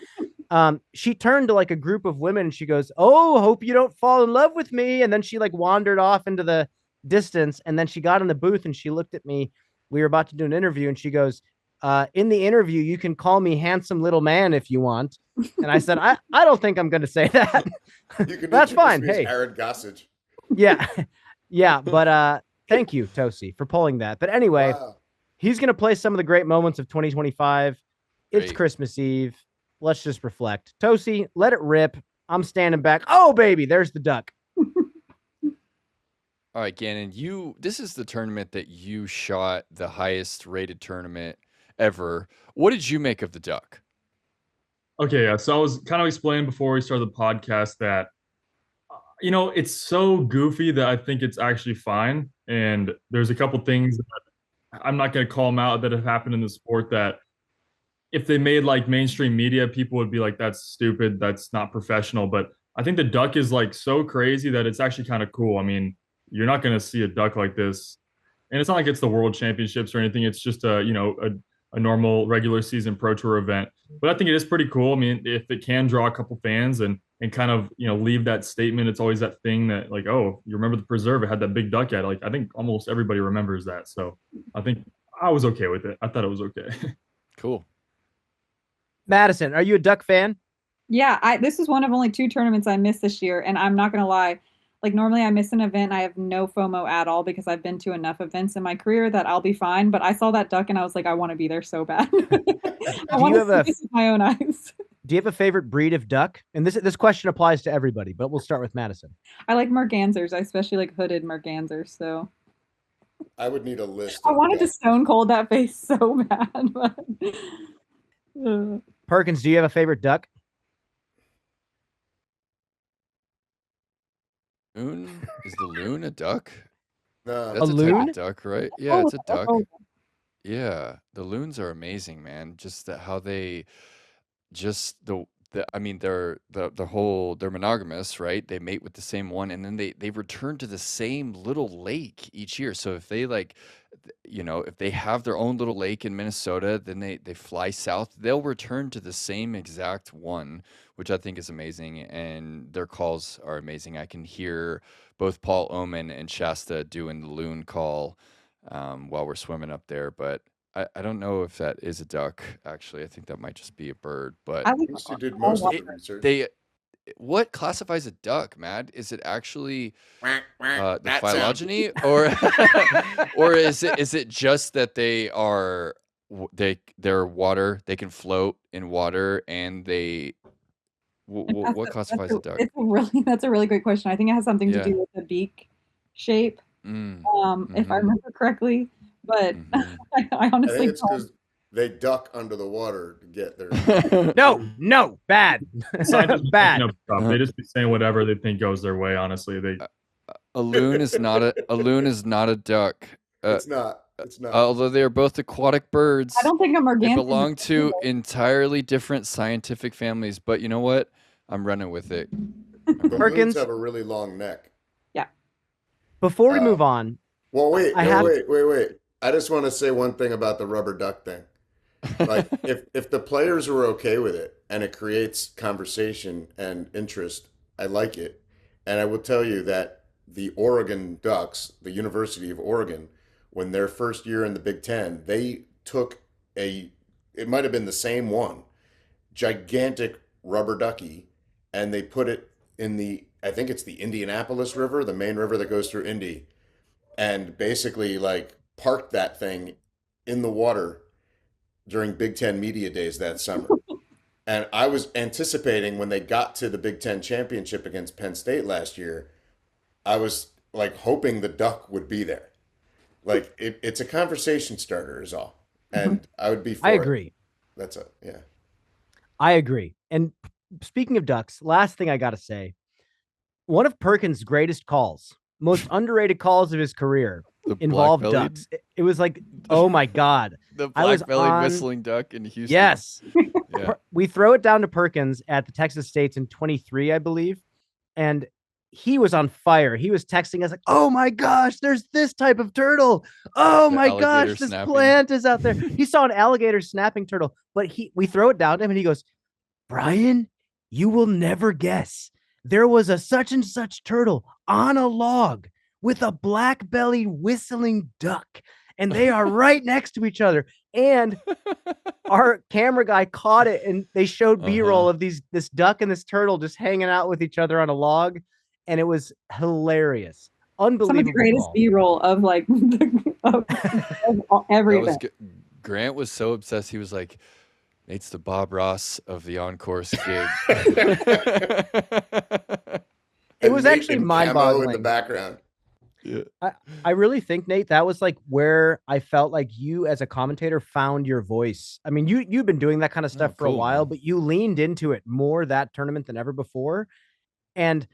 Speaker 3: She turned to like a group of women and she goes, "Oh, hope you don't fall in love with me." And then she like wandered off into the distance. And then she got in the booth and she looked at me. We were about to do an interview and she goes, in the interview, you can call me handsome little man if you want. And I said, I don't think I'm going to say that. That's fine. Hey,
Speaker 4: Aaron Gossage.
Speaker 3: Yeah. Yeah. But thank you, Tossy, for pulling that. But anyway,
Speaker 4: Wow.
Speaker 3: he's going to play some of the great moments of 2025. It's
Speaker 1: Great.
Speaker 3: Christmas Eve. Let's just reflect. Tossy, let it rip. I'm standing back. Oh, baby, there's the duck.
Speaker 1: All right, Gannon, this is the tournament that you shot the highest rated tournament ever. What did you make of the duck?
Speaker 5: Okay, yeah. So I was kind of explaining before we started the podcast that, it's so goofy that I think it's actually fine. And there's a couple things that I'm not going to call them out that have happened in the sport that if they made like mainstream media, people would be like, that's stupid. That's not professional. But I think the duck is like so crazy that it's actually kind of cool. I mean, you're not going to see a duck like this. And it's not like it's the world championships or anything. It's just a normal regular season pro tour event. But I think it is pretty cool. I mean, if it can draw a couple fans and kind of, leave that statement, it's always that thing that like, oh, you remember the preserve, it had that big duck at it. Like, I think almost everybody remembers that. So I think I was okay with it. I thought it was okay.
Speaker 1: Cool.
Speaker 3: Madison, are you a duck fan?
Speaker 2: Yeah, this is one of only 2 tournaments I missed this year, and I'm not gonna lie. Like normally I miss an event, I have no FOMO at all because I've been to enough events in my career that I'll be fine. But I saw that duck and I was like, I want to be there so bad. I want to see this with my own eyes.
Speaker 3: Do you have a favorite breed of duck? And this question applies to everybody, but we'll start with Madison.
Speaker 2: I like mergansers. I especially like hooded mergansers. So
Speaker 4: I would need a list.
Speaker 2: I wanted to stone cold that face so bad. But...
Speaker 3: Perkins, do you have a favorite duck?
Speaker 1: Loon? Is the loon a duck?
Speaker 4: No.
Speaker 1: That's
Speaker 3: A
Speaker 1: a
Speaker 3: loon?
Speaker 1: type of duck, right? Yeah, it's a duck.
Speaker 2: Oh.
Speaker 1: Yeah, the loons are amazing, man. Just how they, just I mean, they're monogamous, right? They mate with the same one, and then they return to the same little lake each year. So if they if they have their own little lake in Minnesota, then they fly south, they'll return to the same exact one, which I think is amazing. And their calls are amazing. I can hear both Paul Oman and Shasta doing the loon call while we're swimming up there, but I don't know if that is a duck. Actually, I think that might just be a bird. But
Speaker 2: I like
Speaker 4: You did most of the research.
Speaker 1: what classifies a duck, Matt? Is it actually the
Speaker 4: That
Speaker 1: phylogeny, or is it just that they're water, they can float in water, and what classifies a duck?
Speaker 2: That's a really great question. I think it has something to do with the beak shape, if I remember correctly. But I
Speaker 4: I
Speaker 2: honestly
Speaker 4: think it's
Speaker 2: don't.
Speaker 4: because they duck under the water to get their.
Speaker 3: No, bad.
Speaker 5: Scientists
Speaker 3: Bad.
Speaker 5: making up stuff. They just be saying whatever they think goes their way. Honestly,
Speaker 1: A loon is not a duck.
Speaker 4: It's not. It's not.
Speaker 1: Although they are both aquatic birds.
Speaker 2: I don't think a
Speaker 1: They
Speaker 2: merganser
Speaker 1: belong to entirely different scientific families. But you know what? I'm running with it.
Speaker 4: But
Speaker 3: Perkins?
Speaker 4: loons have a really long neck.
Speaker 3: Before we move on,
Speaker 4: Well, wait.
Speaker 3: I have-
Speaker 4: Wait. I just want to say one thing about the rubber duck thing. Like, if the players are okay with it and it creates conversation and interest, I like it. And I will tell you that the Oregon Ducks, the University of Oregon, when their first year in the Big Ten, they took it might have been the same one, gigantic rubber ducky, and they put it in I think it's the Indianapolis River, the main river that goes through Indy, and basically like parked that thing in the water during Big Ten media days that summer. And I was anticipating when they got to the Big Ten championship against Penn State last year, I was like hoping the duck would be there. Like it's a conversation starter is all. And I would be for
Speaker 3: I
Speaker 4: it.
Speaker 3: agree.
Speaker 4: That's it. Yeah.
Speaker 3: I agree. And speaking of ducks, last thing I got to say, one of Perkins' greatest calls, most underrated calls of his career,
Speaker 1: The
Speaker 3: involved
Speaker 1: black-bellied-
Speaker 3: ducks. It was like, oh my God.
Speaker 1: The
Speaker 3: I was
Speaker 1: black-bellied
Speaker 3: on-
Speaker 1: whistling duck in Houston.
Speaker 3: Yes.
Speaker 1: Yeah.
Speaker 3: We throw it down to Perkins at the Texas States in 23, I believe. And he was on fire. He was texting us like, oh my gosh, there's this type of turtle. Oh
Speaker 1: The
Speaker 3: my
Speaker 1: alligator
Speaker 3: gosh, this
Speaker 1: snapping.
Speaker 3: plant is out there. He saw an alligator snapping turtle, but we throw it down to him and he goes, Brian, you will never guess. There was a such and such turtle on a log with a black-bellied whistling duck. and they are right next to each other. And our camera guy caught it, and they showed B-roll of this duck and this turtle just hanging out with each other on a log, and it was hilarious. Unbelievable.
Speaker 2: Some of the greatest B-roll of like of every event.
Speaker 1: Grant was so obsessed. He was like, Nate's the Bob Ross of the on-course gig.
Speaker 3: It was actually mind-boggling.
Speaker 4: In the background.
Speaker 1: Yeah.
Speaker 3: I really think, Nate, that was like where I felt like you as a commentator found your voice. I mean, you've been doing that kind of stuff for a while, but you leaned into it more that tournament than ever before. And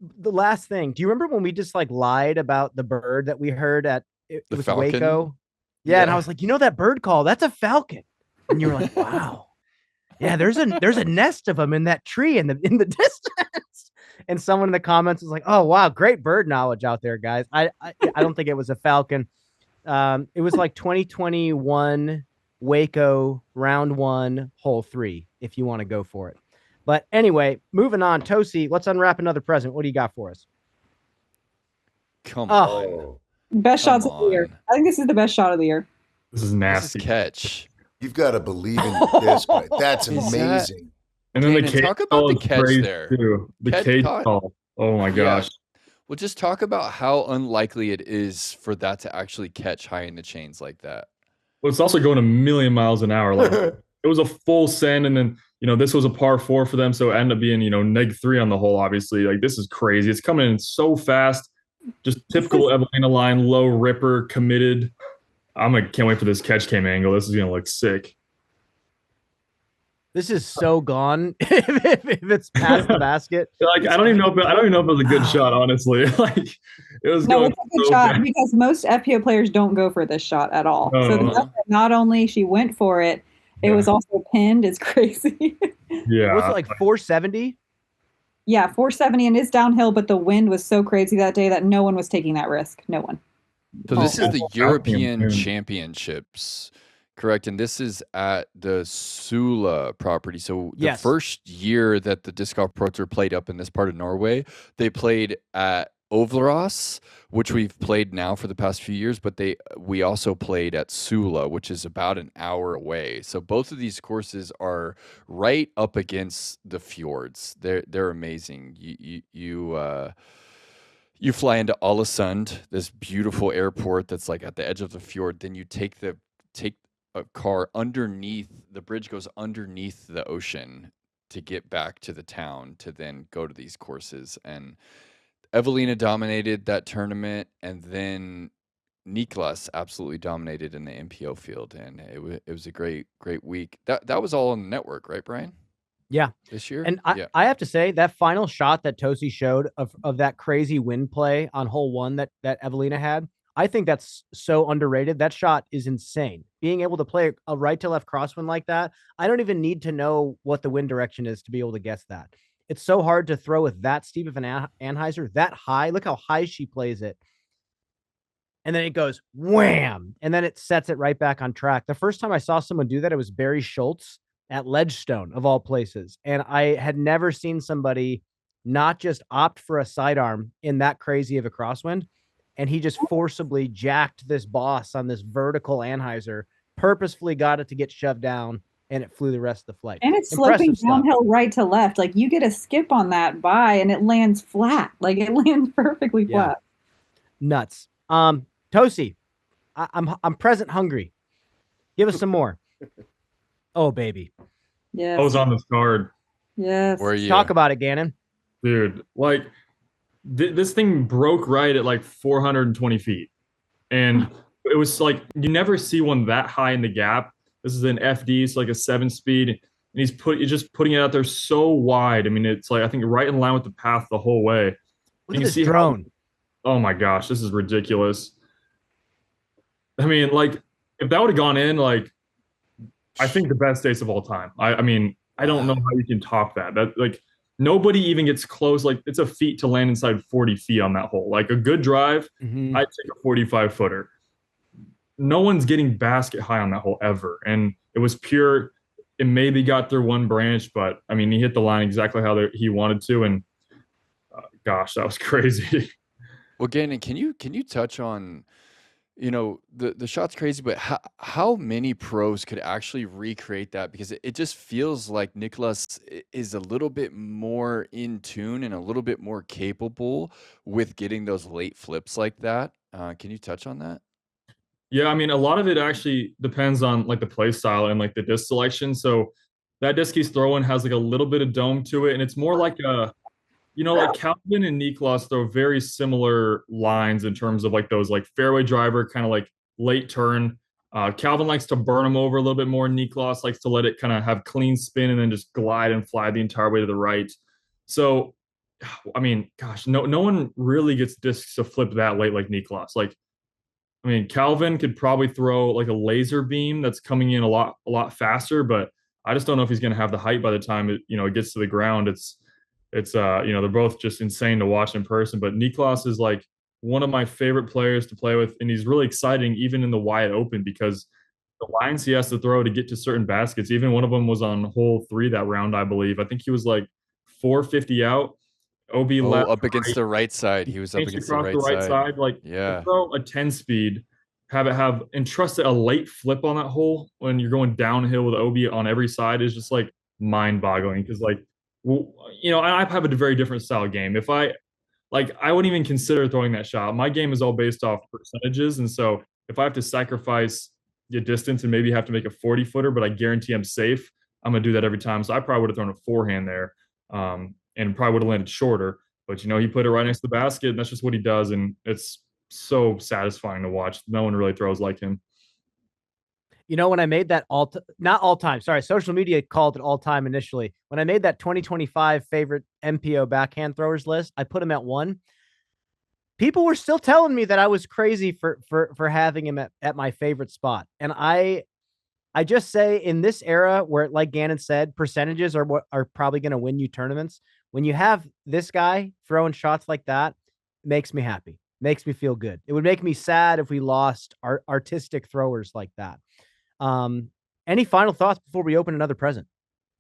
Speaker 3: the last thing, do you remember when we just like lied about the bird that we heard at it was
Speaker 1: falcon?
Speaker 3: Waco? Yeah, and I was like, that bird call, that's a falcon. And you were like, wow. Yeah, there's a nest of them in that tree in the distance. And someone in the comments was like, "Oh wow, great bird knowledge out there, guys." I don't think it was a falcon. It was like 2021 Waco round 1, hole 3. If you want to go for it. But anyway, moving on. Tossy, let's unwrap another present. What do you got for us?
Speaker 1: Come on.
Speaker 2: Best shots of the year. I think this is the best shot of the year.
Speaker 5: This is nasty.
Speaker 1: This is catch.
Speaker 4: You've got to believe in this guy. That's amazing.
Speaker 5: And then
Speaker 1: Gannon,
Speaker 5: the
Speaker 1: talk about the catch there.
Speaker 5: Too. The cage call. Oh my gosh.
Speaker 1: Yeah. Well, just talk about how unlikely it is for that to actually catch high in the chains like that.
Speaker 5: Well, it's also going a million miles an hour. Like, it was a full send, and then this was a par 4 for them, so it ended up being -3 on the hole. Obviously, like this is crazy. It's coming in so fast. Just typical Evelina line, low ripper, committed. Can't wait for this catch cam angle. This is gonna look sick.
Speaker 3: This is so gone if it's past the basket.
Speaker 5: Like I don't even know if it was a good shot, honestly. Like it was
Speaker 2: no, it's a good shot because most FPO players don't go for this shot at all. So the fact that not only she went for it, it was also pinned is crazy.
Speaker 5: Yeah.
Speaker 3: Was it like 470?
Speaker 2: Yeah, 470, and it's downhill, but the wind was so crazy that day that no one was taking that risk. No one.
Speaker 1: So this is the European Championships, correct? And this is at the Sula property. So the first year that the Disc Golf Pro Tour played up in this part of Norway, they played at Ovlerås, which we've played now for the past few years, but we also played at Sula, which is about an hour away. So both of these courses are right up against the fjords. They're amazing. You fly into Ålesund, this beautiful airport that's like at the edge of the fjord. Then you take a car underneath, the bridge goes underneath the ocean to get back to the town to then go to these courses. And Evelina dominated that tournament, and then Niklas absolutely dominated in the MPO field, and it was a great week. That was all on the network, right, Brian?
Speaker 3: Yeah,
Speaker 1: this year.
Speaker 3: And I have to say that final shot that Tossy showed of that crazy wind play on hole 1 that Evelina had, I think that's so underrated. That shot is insane. Being able to play a right to left crosswind like that, I don't even need to know what the wind direction is to be able to guess that. It's so hard to throw with that steep of an anhyzer, that high. Look how high she plays it. And then it goes wham, and then it sets it right back on track. The first time I saw someone do that, it was Barry Schultz at Ledgestone, of all places. And I had never seen somebody not just opt for a sidearm in that crazy of a crosswind, and he just forcibly jacked this boss on this vertical anhyzer, purposefully got it to get shoved down, and it flew the rest of the flight.
Speaker 2: And it's sloping downhill right to left. Like you get a skip on that and it lands flat. Like it lands perfectly flat.
Speaker 3: Nuts. Tossy, I'm present hungry. Give us some more. Oh, baby.
Speaker 2: Yeah.
Speaker 5: I was on this card.
Speaker 2: Yes.
Speaker 1: Where are you?
Speaker 3: Talk about it, Gannon.
Speaker 5: Dude, like this thing broke right at like 420 feet. And it was like, you never see one that high in the gap. This is an FD, it's like a 7-speed. And he's just putting it out there so wide. I mean, it's like, I think right in line with the path the whole way.
Speaker 3: Look at this drone.
Speaker 5: Oh my gosh, this is ridiculous. I mean, like, if that would have gone in, like, I think the best days of all time. I mean, I don't know how you can top that. That like nobody even gets close. Like it's a feat to land inside 40 feet on that hole. Like a good drive, I'd take a 45-footer. No one's getting basket high on that hole ever. And it was pure. It maybe got through one branch, but I mean, he hit the line exactly how he wanted to. And gosh, that was crazy.
Speaker 1: Well, Gannon, can you touch on the shot's crazy, but how many pros could actually recreate that? Because it just feels like Niklas is a little bit more in tune and a little bit more capable with getting those late flips like that. Can you touch on that?
Speaker 5: Yeah, I mean, a lot of it actually depends on like the play style and like the disc selection. So that disc he's throwing has like a little bit of dome to it, and it's more like like Calvin and Niklas throw very similar lines in terms of like those like fairway driver kind of like late turn. Calvin likes to burn them over a little bit more. Niklas likes to let it kind of have clean spin and then just glide and fly the entire way to the right. So, I mean, gosh, no one really gets discs to flip that late like Niklas. Like, I mean, Calvin could probably throw like a laser beam that's coming in a lot faster, but I just don't know if he's going to have the height by the time it gets to the ground. It's they're both just insane to watch in person, but Niklas is like one of my favorite players to play with, and he's really exciting even in the wide open because the lines he has to throw to get to certain baskets. Even one of them was on hole 3 that round, I believe. I think he was like 450 out. OB left,
Speaker 1: Up against
Speaker 5: right,
Speaker 1: the right side. He was up against the
Speaker 5: across
Speaker 1: right side.
Speaker 5: Like
Speaker 1: Yeah.
Speaker 5: throw a 10 speed, have it have entrusted a late flip on that hole when you're going downhill with OB on every side is just like mind boggling because like I have a very different style game. If I wouldn't even consider throwing that shot. My game is all based off percentages, and so if I have to sacrifice the distance and maybe have to make a 40-footer, but I guarantee I'm safe, I'm gonna do that every time. So I probably would have thrown a forehand there, and probably would have landed shorter. But he put it right next to the basket, and that's just what he does, and it's so satisfying to watch. No one really throws like him.
Speaker 3: When I made that not all time, sorry, social media called it all time initially. When I made that 2025 favorite MPO backhand throwers list, I put him at 1. People were still telling me that I was crazy for having him at my favorite spot. And I just say in this era where, like Gannon said, percentages are what are probably going to win you tournaments. When you have this guy throwing shots like that, it makes me happy, makes me feel good. It would make me sad if we lost our artistic throwers like that. Any final thoughts before we open another present?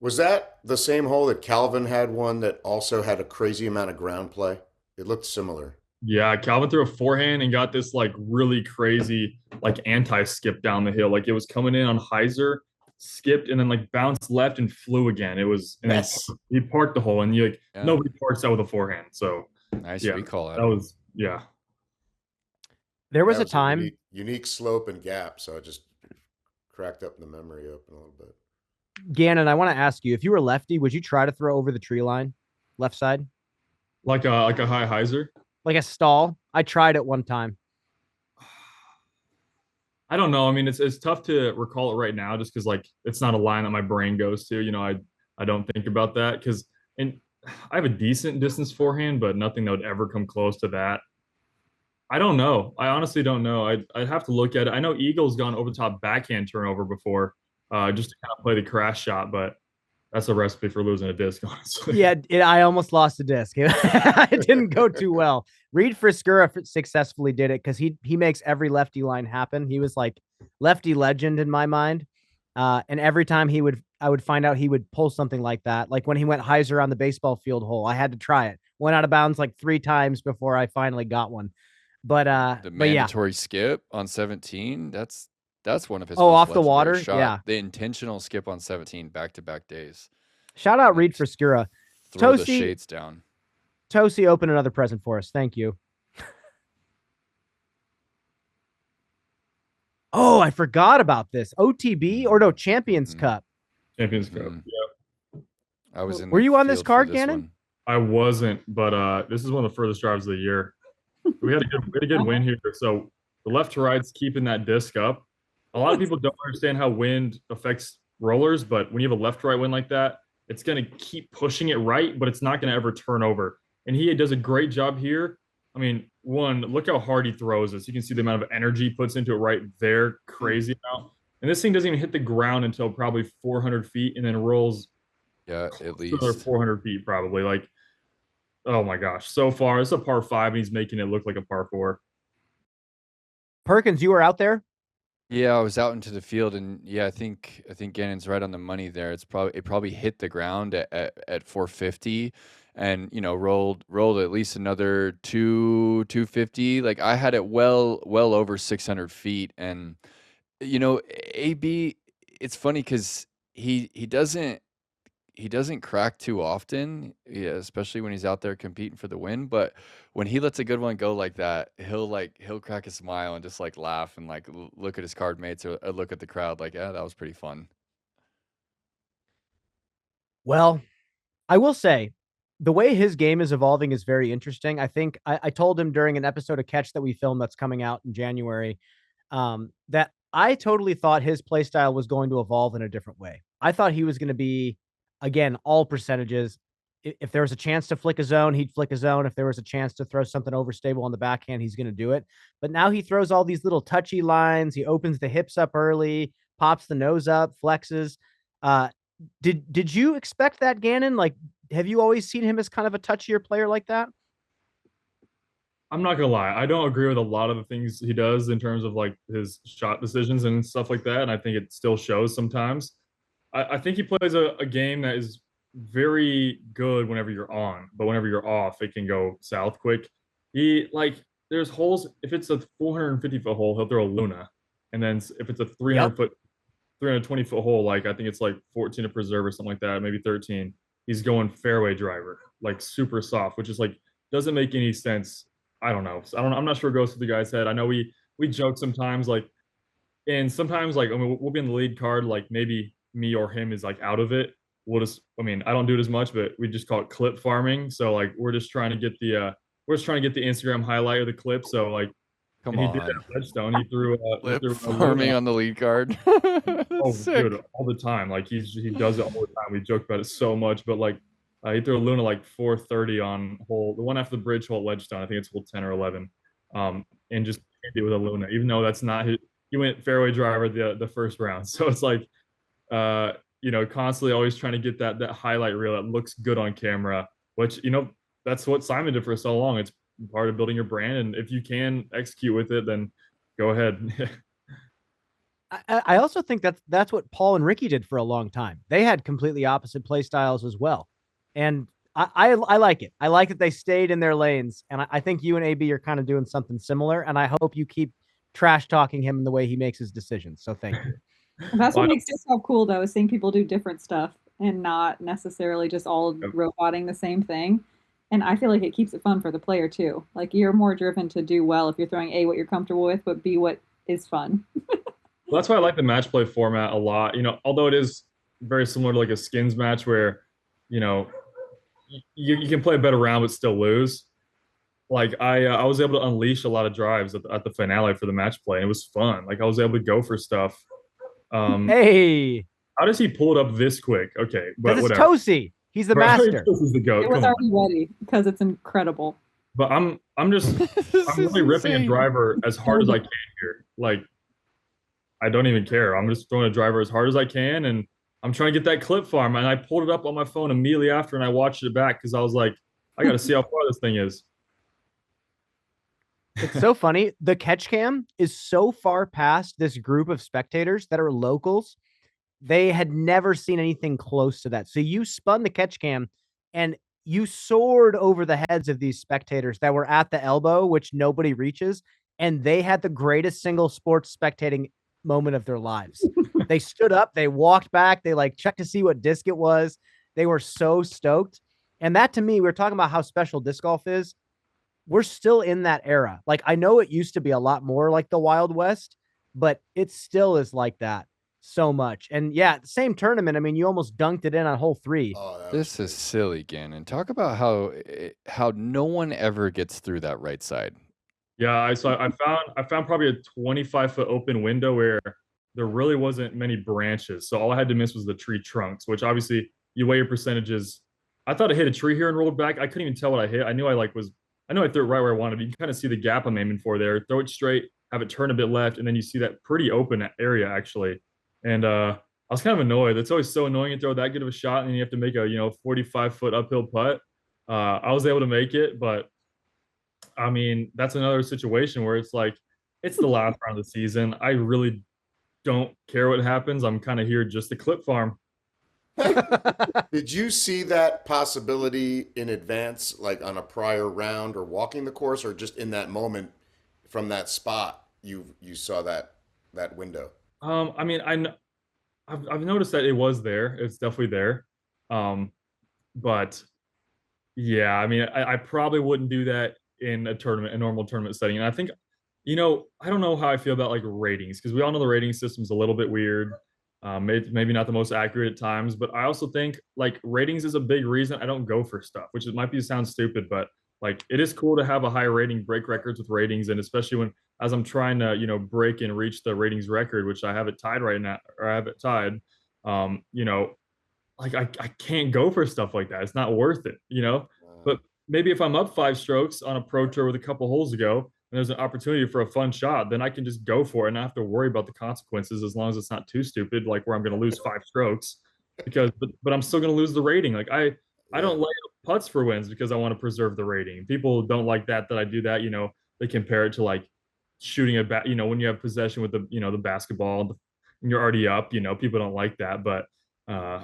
Speaker 4: Was that the same hole that Calvin had one that also had a crazy amount of ground play? It looked similar.
Speaker 5: Yeah, Calvin threw a forehand and got this like really crazy like anti-skip down the hill. Like it was coming in on hyzer, skipped, and then like bounced left and flew again. It was and
Speaker 4: Yes.
Speaker 5: he parked the hole, and nobody parks out with a forehand. So
Speaker 1: Nice
Speaker 5: yeah,
Speaker 1: recall.
Speaker 5: that was
Speaker 3: There was
Speaker 4: That
Speaker 3: a time.
Speaker 4: unique slope and gap, so it just cracked up the memory open a little bit.
Speaker 3: Gannon, I want to ask you, if you were lefty, would you try to throw over the tree line, left side?
Speaker 5: like a high hyzer.
Speaker 3: Like a stall? I tried it one time.
Speaker 5: I don't know. I mean, it's tough to recall it right now just because like it's not a line that my brain goes to. I don't think about that and I have a decent distance forehand, but nothing that would ever come close to that. I don't know. I honestly don't know. I'd have to look at it. I know Eagle's gone over the top backhand turnover before, just to kind of play the crash shot, but that's a recipe for losing a disc, honestly.
Speaker 3: Yeah, I almost lost a disc. It didn't go too well. Reed Friscura successfully did it because he makes every lefty line happen. He was like lefty legend in my mind. And every time I would find out he would pull something like that. Like when he went hyzer on the baseball field hole, I had to try it. Went out of bounds like 3 times before I finally got one. But
Speaker 1: the mandatory skip on 17, that's one of his
Speaker 3: off the water.
Speaker 1: Yeah, the intentional skip on 17 back-to-back days.
Speaker 3: Shout out Reed Friscura.
Speaker 1: Throw the shades down.
Speaker 3: Tossy, open another present for us. Thank you. Oh, I forgot about this. OTB or no, Champions Cup.
Speaker 5: Champions Cup. Yeah.
Speaker 1: I was in.
Speaker 3: Were you on this card, Gannon?
Speaker 5: I wasn't, but this is one of the furthest drives of the year. We had a good win here. So the left to right's keeping that disc up. A lot of people don't understand how wind affects rollers, but when you have a left to right wind like that, it's going to keep pushing it right, but it's not going to ever turn over. And he does a great job here. I mean, one, look how hard he throws this. You can see the amount of energy he puts into it right there. Crazy amount. And this thing doesn't even hit the ground until probably 400 feet and then rolls
Speaker 1: at least
Speaker 5: another 400 feet probably. Like, oh my gosh. So far, it's a par 5, and he's making it look like a par 4.
Speaker 3: Perkins, you were out there?
Speaker 1: Yeah, I was out into the field, and yeah, I think Gannon's right on the money there. It probably hit the ground at 450, and rolled at least another 250. Like I had it well over 600 feet, and AB. It's funny because he doesn't crack too often, yeah, especially when he's out there competing for the win. But when he lets a good one go like that, he'll crack a smile and just like laugh and like look at his card mates or look at the crowd like, yeah, that was pretty fun.
Speaker 3: Well, I will say the way his game is evolving is very interesting. I think I told him during an episode of Catch that we filmed that's coming out in January, that I totally thought his play style was going to evolve in a different way. I thought he was going to be, again, all percentages. If there was a chance to flick a zone, he'd flick a zone. If there was a chance to throw something overstable on the backhand, he's going to do it. But now he throws all these little touchy lines. He opens the hips up early, pops the nose up, flexes. Uh, did you expect that, Gannon? Like, have you always seen him as kind of a touchier player like that?
Speaker 5: I'm not gonna lie, I don't agree with a lot of the things he does in terms of like his shot decisions and stuff like that. And I think it still shows sometimes. I think he plays a game that is very good whenever you're on, but whenever you're off, it can go south quick. He like there's holes. If it's a 450-foot hole, he'll throw a Luna, and then if it's a 300-foot 320-foot hole, like I think it's like 14 to preserve or something like that, maybe 13. He's going fairway driver, like super soft, which is like doesn't make any sense. I don't know. I'm not sure what goes through the guy's head. I know we joke sometimes, like, and sometimes like I mean we'll be in the lead card, like maybe me or him is like out of it. We'll just I mean I don't do it as much, but we just call it clip farming. So like we're just trying to get the Instagram highlight of the clip. So like
Speaker 1: Come
Speaker 5: and he
Speaker 1: on.
Speaker 5: did that Ledgestone. He threw
Speaker 1: Lip farming on the lead card.
Speaker 5: oh,
Speaker 1: Sick.
Speaker 5: dude, all the time. Like he does it all the time. We joke about it so much, but like he threw a Luna like 430 on the one after the bridge hole at Ledgestone. I think it's hole 10 or 11, and just hit it with a Luna, even though that's not his. He went fairway driver the first round, so it's like, constantly always trying to get that highlight reel that looks good on camera, which that's what Simon did for so long. It's part of building your brand, and if you can execute with it, then go ahead.
Speaker 3: I also think that's what Paul and Ricky did for a long time. They had completely opposite play styles as well. And I like it. I like that they stayed in their lanes. And I think you and AB are kind of doing something similar. And I hope you keep trash talking him in the way he makes his decisions. So thank you.
Speaker 2: That's what makes it so cool, though, is seeing people do different stuff and not necessarily just all roboting the same thing. And I feel like it keeps it fun for the player, too. Like, you're more driven to do well if you're throwing A, what you're comfortable with, but B, what is fun.
Speaker 5: Well, that's why I like the match play format a lot. Although it is very similar to like a skins match where, you can play a better round but still lose. Like I was able to unleash a lot of drives at the finale for the match play, and it was fun. Like I was able to go for stuff.
Speaker 3: Hey,
Speaker 5: how does he pull it up this quick? Okay, but
Speaker 3: it's
Speaker 5: whatever.
Speaker 3: Tossy. He's the master.
Speaker 5: Tossy's the goat.
Speaker 2: It was already ready because it's incredible.
Speaker 5: But I'm really ripping a driver as hard as I can here. Like I don't even care. I'm just throwing a driver as hard as I can, and I'm trying to get that clip farm. And I pulled it up on my phone immediately after, and I watched it back because I was like, I got to see how far this thing is.
Speaker 3: It's so funny. The catch cam is so far past this group of spectators that are locals. They had never seen anything close to that. So you spun the catch cam and you soared over the heads of these spectators that were at the elbow, which nobody reaches. And they had the greatest single sports spectating moment of their lives. They stood up, they walked back, they like checked to see what disc it was. They were so stoked. And that to me, we were talking about how special disc golf is. We're still in that era. Like I know it used to be a lot more like the Wild West, but it still is like that so much. And yeah, same tournament. I mean, you almost dunked it in on hole 3.
Speaker 4: Oh,
Speaker 1: This is silly, Gannon. Talk about how no one ever gets through that right side.
Speaker 5: Yeah, I found probably a 25-foot open window where there really wasn't many branches. So all I had to miss was the tree trunks, which obviously you weigh your percentages. I thought I hit a tree here and rolled back. I couldn't even tell what I hit. I knew I threw it right where I wanted. You can kind of see the gap I'm aiming for there. Throw it straight, have it turn a bit left, and then you see that pretty open area actually. And I was kind of annoyed. It's always so annoying to throw that good of a shot and you have to make a 45-foot uphill putt. I was able to make it, but I mean that's another situation where it's like it's the last round of the season. I really don't care what happens. I'm kind of here just to clip farm.
Speaker 4: Did you see that possibility in advance, like on a prior round or walking the course, or just in that moment from that spot you saw that window?
Speaker 5: I mean, I've noticed that it was there. It's definitely there. But yeah, I mean, I probably wouldn't do that in a normal tournament setting. And I think, I don't know how I feel about like ratings, because we all know the rating system's a little bit weird. Maybe not the most accurate at times, but I also think like ratings is a big reason I don't go for stuff, which might be sound stupid, but like it is cool to have a high rating, break records with ratings, and especially when as I'm trying to break and reach the ratings record, which I have it tied right now, or I have it tied. Um, you know, like I can't go for stuff like that. It's not worth it. But maybe if I'm up 5 strokes on a pro tour with a couple holes ago and there's an opportunity for a fun shot, then I can just go for it and not have to worry about the consequences, as long as it's not too stupid, like where I'm going to lose 5 strokes but I'm still going to lose the rating. Like I don't lay up putts for wins because I want to preserve the rating. People don't like that I do that. They compare it to like shooting a bat, when you have possession with the basketball and you're already up, people don't like that. But uh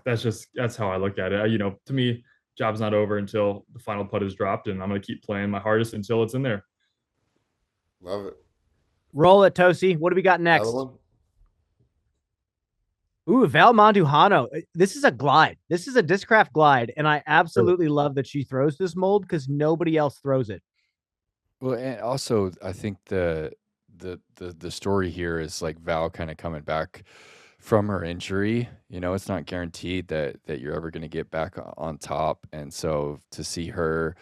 Speaker 5: that's how I look at it. To me, job's not over until the final putt is dropped, and I'm going to keep playing my hardest until it's in there.
Speaker 4: Love it.
Speaker 3: Roll it, Tossy. What do we got next? Ooh, Val Monduhano. This is a glide. This is a Discraft glide, and I absolutely love that she throws this mold because nobody else throws it.
Speaker 1: Well, and also I think the story here is like Val kind of coming back from her injury. It's not guaranteed that you're ever going to get back on top, and so to see her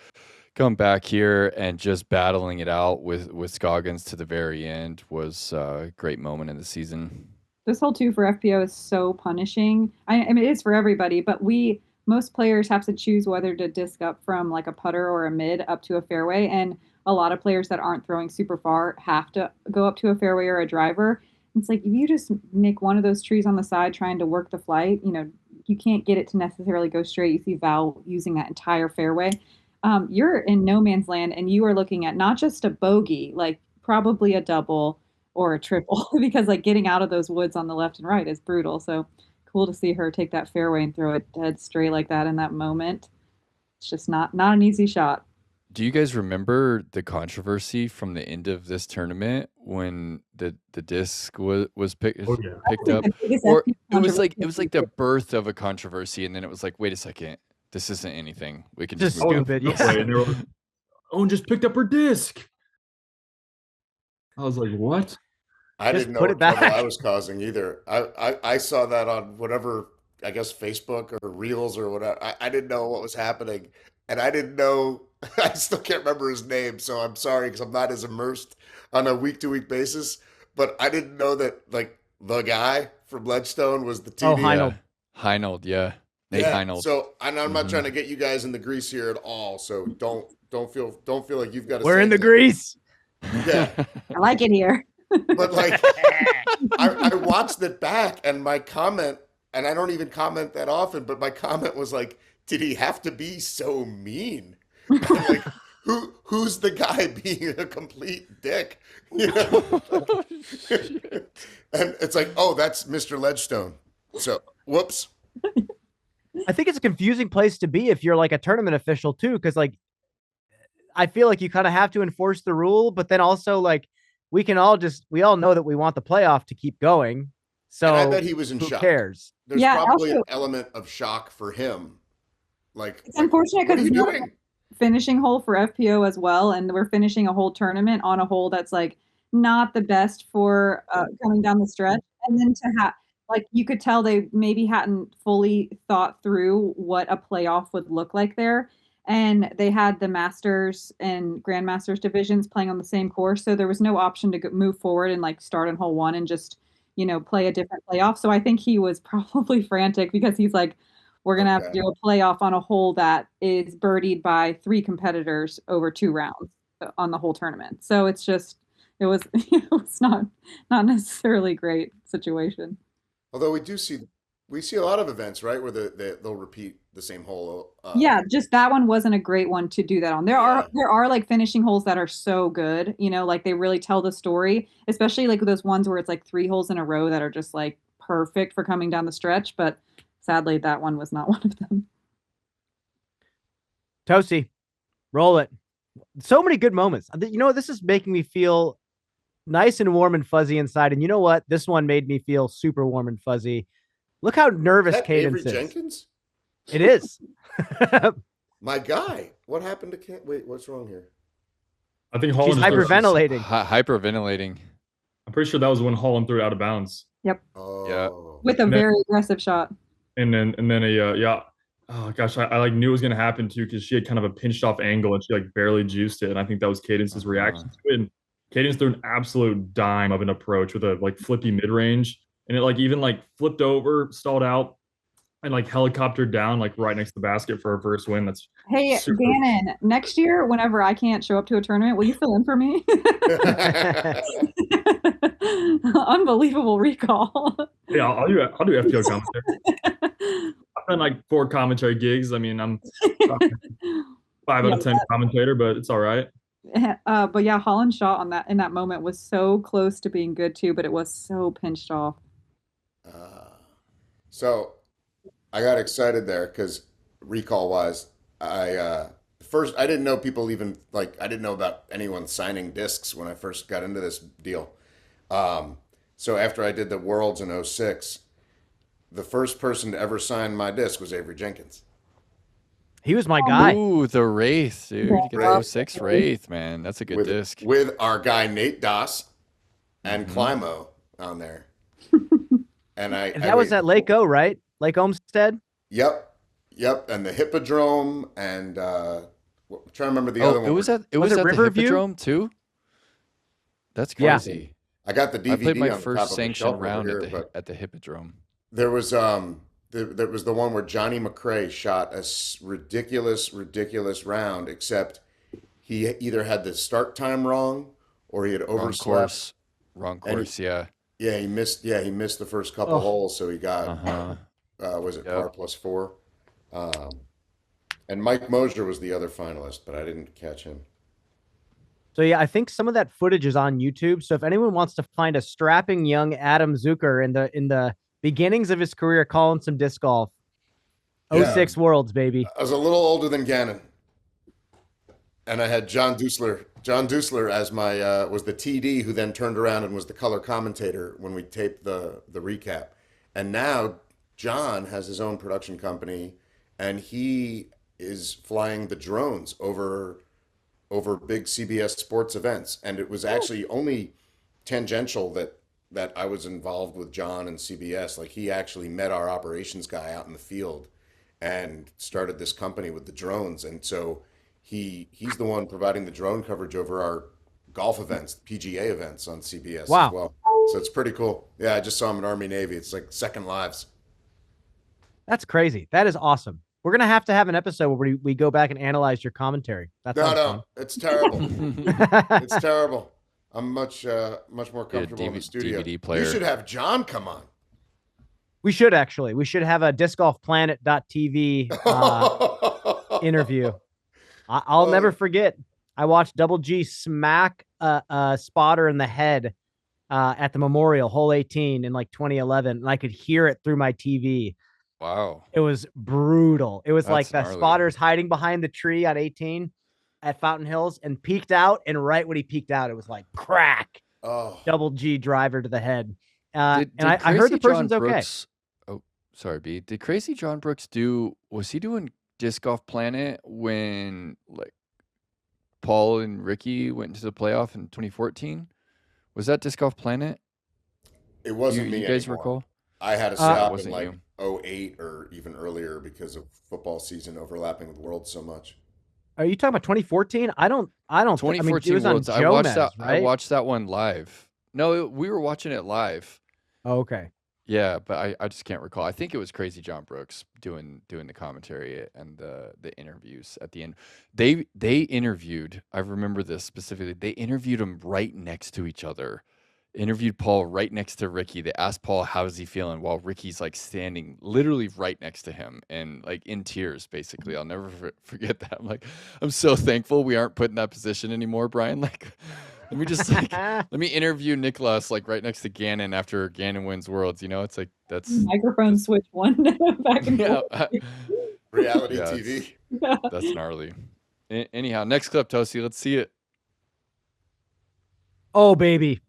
Speaker 1: come back here and just battling it out with Scoggins to the very end was a great moment in the season.
Speaker 2: This hole 2 for FPO is so punishing. I mean, it is for everybody, but most players have to choose whether to disc up from like a putter or a mid up to a fairway, and a lot of players that aren't throwing super far have to go up to a fairway or a driver. It's like if you just nick one of those trees on the side trying to work the flight, you can't get it to necessarily go straight. You see Val using that entire fairway. You're in no man's land, and you are looking at not just a bogey, like probably a double or a triple, because like getting out of those woods on the left and right is brutal. So cool to see her take that fairway and throw it dead straight like that in that moment. It's just not an easy shot.
Speaker 1: Do you guys remember the controversy from the end of this tournament when the disc was picked up? Or it was like the birth of a controversy, and then it was like, wait a second, this isn't anything. We can just
Speaker 3: stupid.
Speaker 5: Owen just picked up her disc. I was like, what?
Speaker 4: I didn't know what trouble I was causing either. I saw that on whatever, I guess Facebook or Reels or whatever. I didn't know what was happening, and I didn't know. I still can't remember his name, so I'm sorry because I'm not as immersed on a week-to-week basis. But I didn't know that like the guy from Ledgestone was the TD.
Speaker 3: Oh, Heinold.
Speaker 1: Heinold, yeah. Nate Heinold.
Speaker 4: So I'm not trying to get you guys in the grease here at all. So don't feel like you've got to.
Speaker 3: We're in the grease.
Speaker 4: Yeah,
Speaker 2: I like it here.
Speaker 4: But like, I watched it back, and my comment, and I don't even comment that often, but my comment was like, "Did he have to be so mean?" Like, who's the guy being a complete dick? And it's like, oh, that's Mr. Ledgestone. So, whoops.
Speaker 3: I think it's a confusing place to be if you're like a tournament official too, because like I feel like you kind of have to enforce the rule, but then also like we all know that we want the playoff to keep going. So
Speaker 4: and I bet he was in
Speaker 3: who
Speaker 4: shock.
Speaker 3: Cares?
Speaker 4: There's probably an element of shock for him. Like
Speaker 2: it's unfortunate because
Speaker 4: he's doing
Speaker 2: finishing hole for FPO as well, and we're finishing a whole tournament on a hole that's like not the best for coming down the stretch, and then to have like you could tell they maybe hadn't fully thought through what a playoff would look like there, and they had the Masters and Grandmasters divisions playing on the same course, so there was no option to move forward and like start on hole 1 and just play a different playoff. So I think he was probably frantic because he's like, we're going to have to do a playoff on a hole that is birdied by 3 competitors over 2 rounds on the whole tournament. So it was not necessarily a great situation.
Speaker 4: Although we see a lot of events, right, where they'll repeat the same hole.
Speaker 2: Yeah, just that one wasn't a great one to do that on. There are like finishing holes that are so good, like they really tell the story, especially like those ones where it's like 3 holes in a row that are just like perfect for coming down the stretch, but sadly that one was not one of them.
Speaker 3: Tossy, roll it. So many good moments. You know what? This is making me feel nice and warm and fuzzy inside. And you know what? This one made me feel super warm and fuzzy. Look how nervous
Speaker 4: Is that
Speaker 3: Cadence
Speaker 4: Avery
Speaker 3: is.
Speaker 4: Jenkins?
Speaker 3: It is.
Speaker 4: My guy. What happened to Wait, what's wrong here?
Speaker 5: I think
Speaker 3: She's
Speaker 5: Holland
Speaker 3: hyperventilating.
Speaker 1: Hyperventilating.
Speaker 5: I'm pretty sure that was when Holland threw it out of bounds.
Speaker 2: Yep.
Speaker 4: Oh.
Speaker 2: With a very aggressive shot.
Speaker 5: And then oh gosh, I like knew it was gonna happen too, because she had kind of a pinched off angle and she like barely juiced it. And I think that was Cadence's reaction to it. And Cadence threw an absolute dime of an approach with a like flippy mid range. And it like even like flipped over, stalled out, and like helicoptered down like right next to the basket for her first win. That's
Speaker 2: Hey,
Speaker 5: super.
Speaker 2: Gannon, next year, whenever I can't show up to a tournament, will you fill in for me? Unbelievable recall.
Speaker 5: Yeah, I'll do FPO commentary. I've done like 4 commentary gigs. I mean, I'm 5 out of 10 commentator, but it's all right.
Speaker 2: But yeah, Holland's shot on that in that moment was so close to being good too, but it was so pinched off.
Speaker 4: So I got excited there because recall wise, I didn't know people even like I didn't know about anyone signing discs when I first got into this deal. So after I did the Worlds in 06, the first person to ever sign my disc was Avery Jenkins.
Speaker 3: He was my guy.
Speaker 1: Ooh, the Wraith, dude. You get the 06 Wraith, man. That's a good disc.
Speaker 4: With our guy Nate Doss and Climo on there. And
Speaker 3: that was at Lake O, right? Lake Olmsted?
Speaker 4: Yep. And the Hippodrome and I'm trying to remember the other one.
Speaker 1: It was at the Hippodrome too? That's crazy.
Speaker 4: Yeah. I got the DVD.
Speaker 1: I played my
Speaker 4: on
Speaker 1: first
Speaker 4: top of the
Speaker 1: sanctioned
Speaker 4: shelf
Speaker 1: round
Speaker 4: here,
Speaker 1: at the Hippodrome.
Speaker 4: There was there was the one where Johnny McRae shot a ridiculous round, except he either had the start time wrong or he had overslept.
Speaker 1: Wrong course, yeah.
Speaker 4: Yeah, he missed the first couple holes, so he got was it par +4? And Mike Mosier was the other finalist, but I didn't catch him.
Speaker 3: So yeah, I think some of that footage is on YouTube. So if anyone wants to find a strapping young Adam Zucker in the beginnings of his career calling some disc golf, 06 Worlds, baby.
Speaker 4: I was a little older than Gannon, and I had John Dusler. John Dusler as my was the TD who then turned around and was the color commentator when we taped the recap. And now John has his own production company, and he is flying the drones over big CBS sports events. And it was actually only tangential that I was involved with John and CBS. Like he actually met our operations guy out in the field and started this company with the drones. And so he's the one providing the drone coverage over our golf events, PGA events on CBS as well. So it's pretty cool. Yeah, I just saw him in Army Navy. It's like Second Lives.
Speaker 3: That's crazy. That is awesome. We're going to have an episode where we go back and analyze your commentary.
Speaker 4: No, it's terrible. It's terrible. I'm much more comfortable in the studio.
Speaker 1: DVD player.
Speaker 4: You should have John come on.
Speaker 3: We should actually. We should have a discgolfplanet.tv interview. I'll never forget. I watched Double G smack a spotter in the head at the Memorial, hole 18 in like 2011, and I could hear it through my TV.
Speaker 1: Wow.
Speaker 3: It was brutal. It was
Speaker 1: That's
Speaker 3: like the
Speaker 1: gnarly.
Speaker 3: spotter's hiding behind the tree on 18 at Fountain Hills and peeked out. And right when he peeked out, it was like crack.
Speaker 4: Oh.
Speaker 3: Double G driver to the head. I heard
Speaker 1: Crazy
Speaker 3: the person's
Speaker 1: John
Speaker 3: okay.
Speaker 1: Brooks, oh, sorry, B. Did Crazy John Brooks was he doing Disc Golf Planet when like Paul and Ricky went into the playoff in 2014? Was that Disc Golf Planet?
Speaker 4: It wasn't me
Speaker 1: You guys
Speaker 4: anymore.
Speaker 1: recall?
Speaker 4: I had to stop in
Speaker 1: wasn't
Speaker 4: like
Speaker 1: you.
Speaker 4: 08 or even earlier because of football season overlapping with Worlds so much.
Speaker 3: Are you talking about 2014? I don't.
Speaker 1: 2014
Speaker 3: it was on
Speaker 1: Worlds. I
Speaker 3: Jomez, right?
Speaker 1: I watched that one live. No, we were watching it live.
Speaker 3: Oh, okay.
Speaker 1: Yeah, but I just can't recall. I think it was Crazy John Brooks doing the commentary and the interviews at the end. They interviewed. I remember this specifically. They interviewed him right next to each other. Interviewed Paul right next to Ricky. They asked Paul how's he feeling while Ricky's like standing literally right next to him and like in tears. Basically, I'll never forget that. I'm so thankful we aren't put in that position anymore, Brian. Like Let me just let me interview Niklas like right next to Gannon after Gannon wins Worlds. It's like that's
Speaker 2: Microphone switch one back and
Speaker 1: yeah,
Speaker 2: forth.
Speaker 4: Reality
Speaker 1: yeah,
Speaker 4: TV.
Speaker 1: that's gnarly. Anyhow, next clip, Tossy. Let's see it.
Speaker 3: Oh, baby.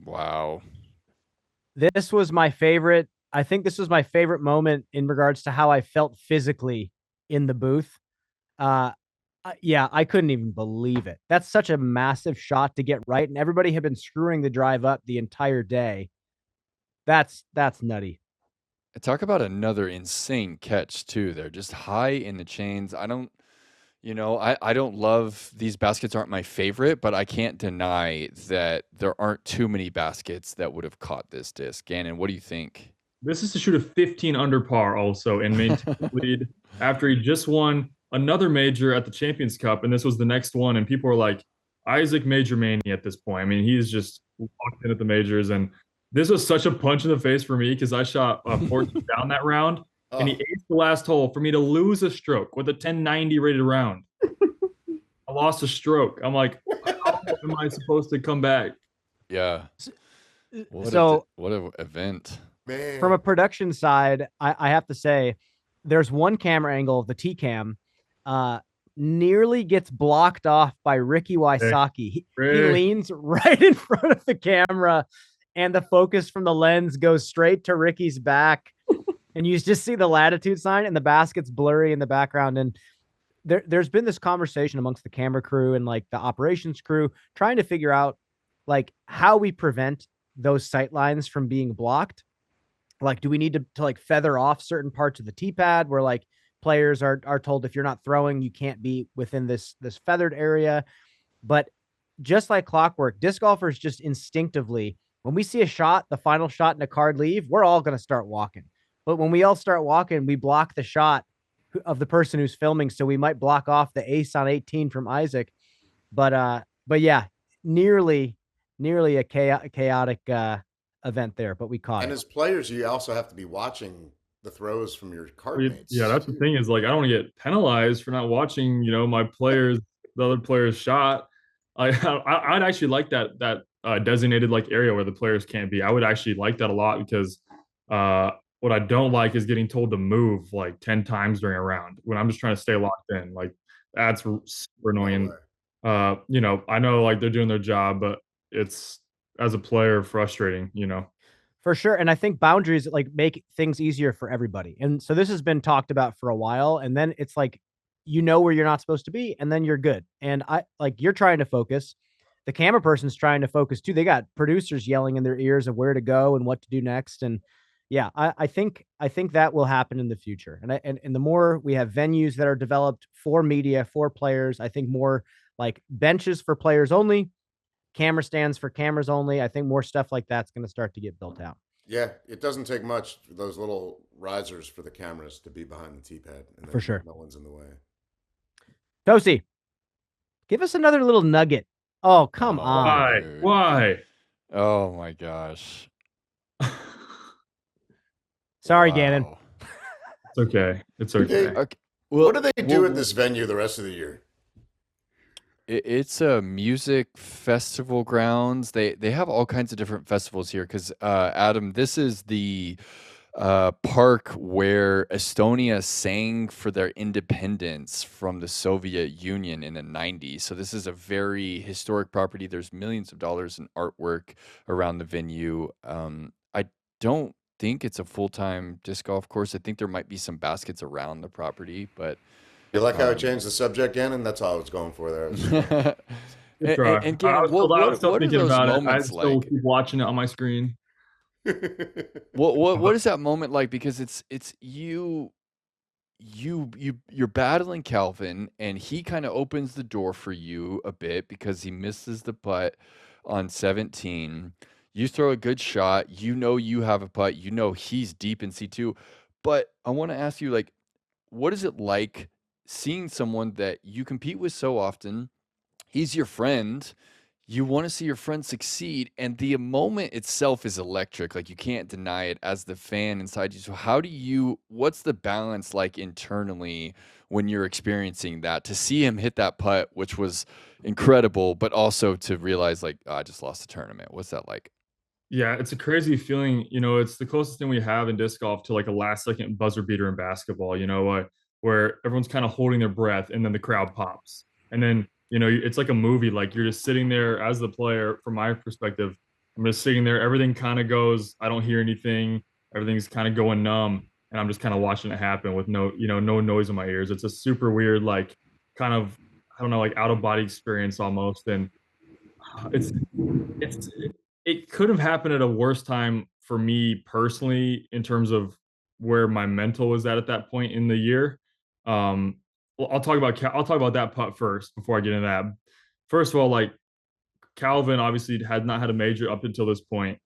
Speaker 1: Wow.
Speaker 3: This was my favorite. I think this was my favorite moment in regards to how I felt physically in the booth. Yeah, I couldn't even believe it. That's such a massive shot to get right, and everybody had been screwing the drive up the entire day. That's nutty.
Speaker 1: Talk about another insane catch too. They're just high in the chains. I don't love these baskets aren't my favorite, but I can't deny that there aren't too many baskets that would have caught this disc. Gannon, what do you think?
Speaker 5: This is to shoot a 15 under par also and maintain the lead after he just won another major at the Champions Cup, and this was the next one. And people were like, Isaac Major Mania at this point. I mean, he's just locked in at the majors, and this was such a punch in the face for me because I shot 14 down that round, and he aced the last hole for me to lose a stroke with a 1090 rated round. I lost a stroke. I'm like, how am I supposed to come back?
Speaker 1: Yeah.
Speaker 3: So
Speaker 1: what an event.
Speaker 4: Man.
Speaker 3: from a production side, I have to say, there's one camera angle of the T-cam nearly gets blocked off by Ricky Wysocki. He leans right in front of the camera, and the focus from the lens goes straight to Ricky's back, and you just see the latitude sign, and the basket's blurry in the background. And there's been this conversation amongst the camera crew and like the operations crew trying to figure out like how we prevent those sight lines from being blocked. Like, do we need to like feather off certain parts of the tee pad where like players are told if you're not throwing, you can't be within this feathered area? But just like clockwork, disc golfers just instinctively, when we see a shot, the final shot in a card leave, we're all going to start walking. But when we all start walking, we block the shot of the person who's filming. So we might block off the ace on 18 from Isaac. But yeah, nearly a chaotic event there, but we caught
Speaker 4: And
Speaker 3: it.
Speaker 4: as players, you also have to be watching the throws from your card mates.
Speaker 5: Yeah, that's the thing is like I don't want to get penalized for not watching, my players, the other player's shot. I'd actually like that designated like area where the players can't be. I would actually like that a lot because what I don't like is getting told to move like 10 times during a round when I'm just trying to stay locked in. Like that's super annoying. I know like they're doing their job, but it's as a player frustrating,
Speaker 3: For sure. And I think boundaries like make things easier for everybody. And so this has been talked about for a while. And then it's like, where you're not supposed to be, and then you're good. And you're trying to focus. The camera person's trying to focus too. They got producers yelling in their ears of where to go and what to do next. And yeah, I think that will happen in the future. And the more we have venues that are developed for media, for players, I think more like benches for players only, camera stands for cameras only. I think more stuff like that's going to start to get built out.
Speaker 4: Yeah, it doesn't take much for those little risers for the cameras to be behind the T-pad. And
Speaker 3: for sure.
Speaker 4: No one's in the way.
Speaker 3: Tossy, give us another little nugget. Oh, come on.
Speaker 5: Why?
Speaker 1: Oh my gosh.
Speaker 3: Sorry, Gannon.
Speaker 5: It's okay. It's okay.
Speaker 1: Okay. Well,
Speaker 4: what do they do at this venue the rest of the year?
Speaker 1: It's a music festival grounds. They have all kinds of different festivals here because Adam, this is the park where Estonia sang for their independence from the Soviet Union in the 90s. So this is a very historic property. There's millions of dollars in artwork around the venue. I don't think it's a full-time disc golf course. I think there might be some baskets around the property, but
Speaker 4: you like how I changed the subject, Gannon? That's all I was going for there.
Speaker 1: And Gannon, what are those moments
Speaker 5: I still
Speaker 1: like?
Speaker 5: keep watching it on my screen.
Speaker 1: What is that moment like? Because it's you're battling Calvin, and he kind of opens the door for you a bit because he misses the putt on 17. You throw a good shot. You have a putt. He's deep in C2. But I want to ask you, like, what is it like seeing someone that you compete with so often? He's your friend. you want to see your friend succeed, and the moment itself is electric. Like, you can't deny it as the fan inside you. So what's the balance like internally when you're experiencing that, to see him hit that putt, which was incredible, but also to realize, like, oh, I just lost the tournament? What's that like?
Speaker 5: Yeah, it's a crazy feeling. It's the closest thing we have in disc golf to like a last second buzzer beater in basketball, where everyone's kind of holding their breath and then the crowd pops. And then, it's like a movie. Like, you're just sitting there as the player, from my perspective. I'm just sitting there. Everything kind of goes, I don't hear anything. Everything's kind of going numb. And I'm just kind of watching it happen with no noise in my ears. It's a super weird, like, kind of, I don't know, like out of body experience almost. And it's, it's, it could have happened at a worse time for me personally, in terms of where my mental was at that point in the year. Well, I'll talk about that putt first before I get into that. First of all, like, Calvin obviously had not had a major up until this point.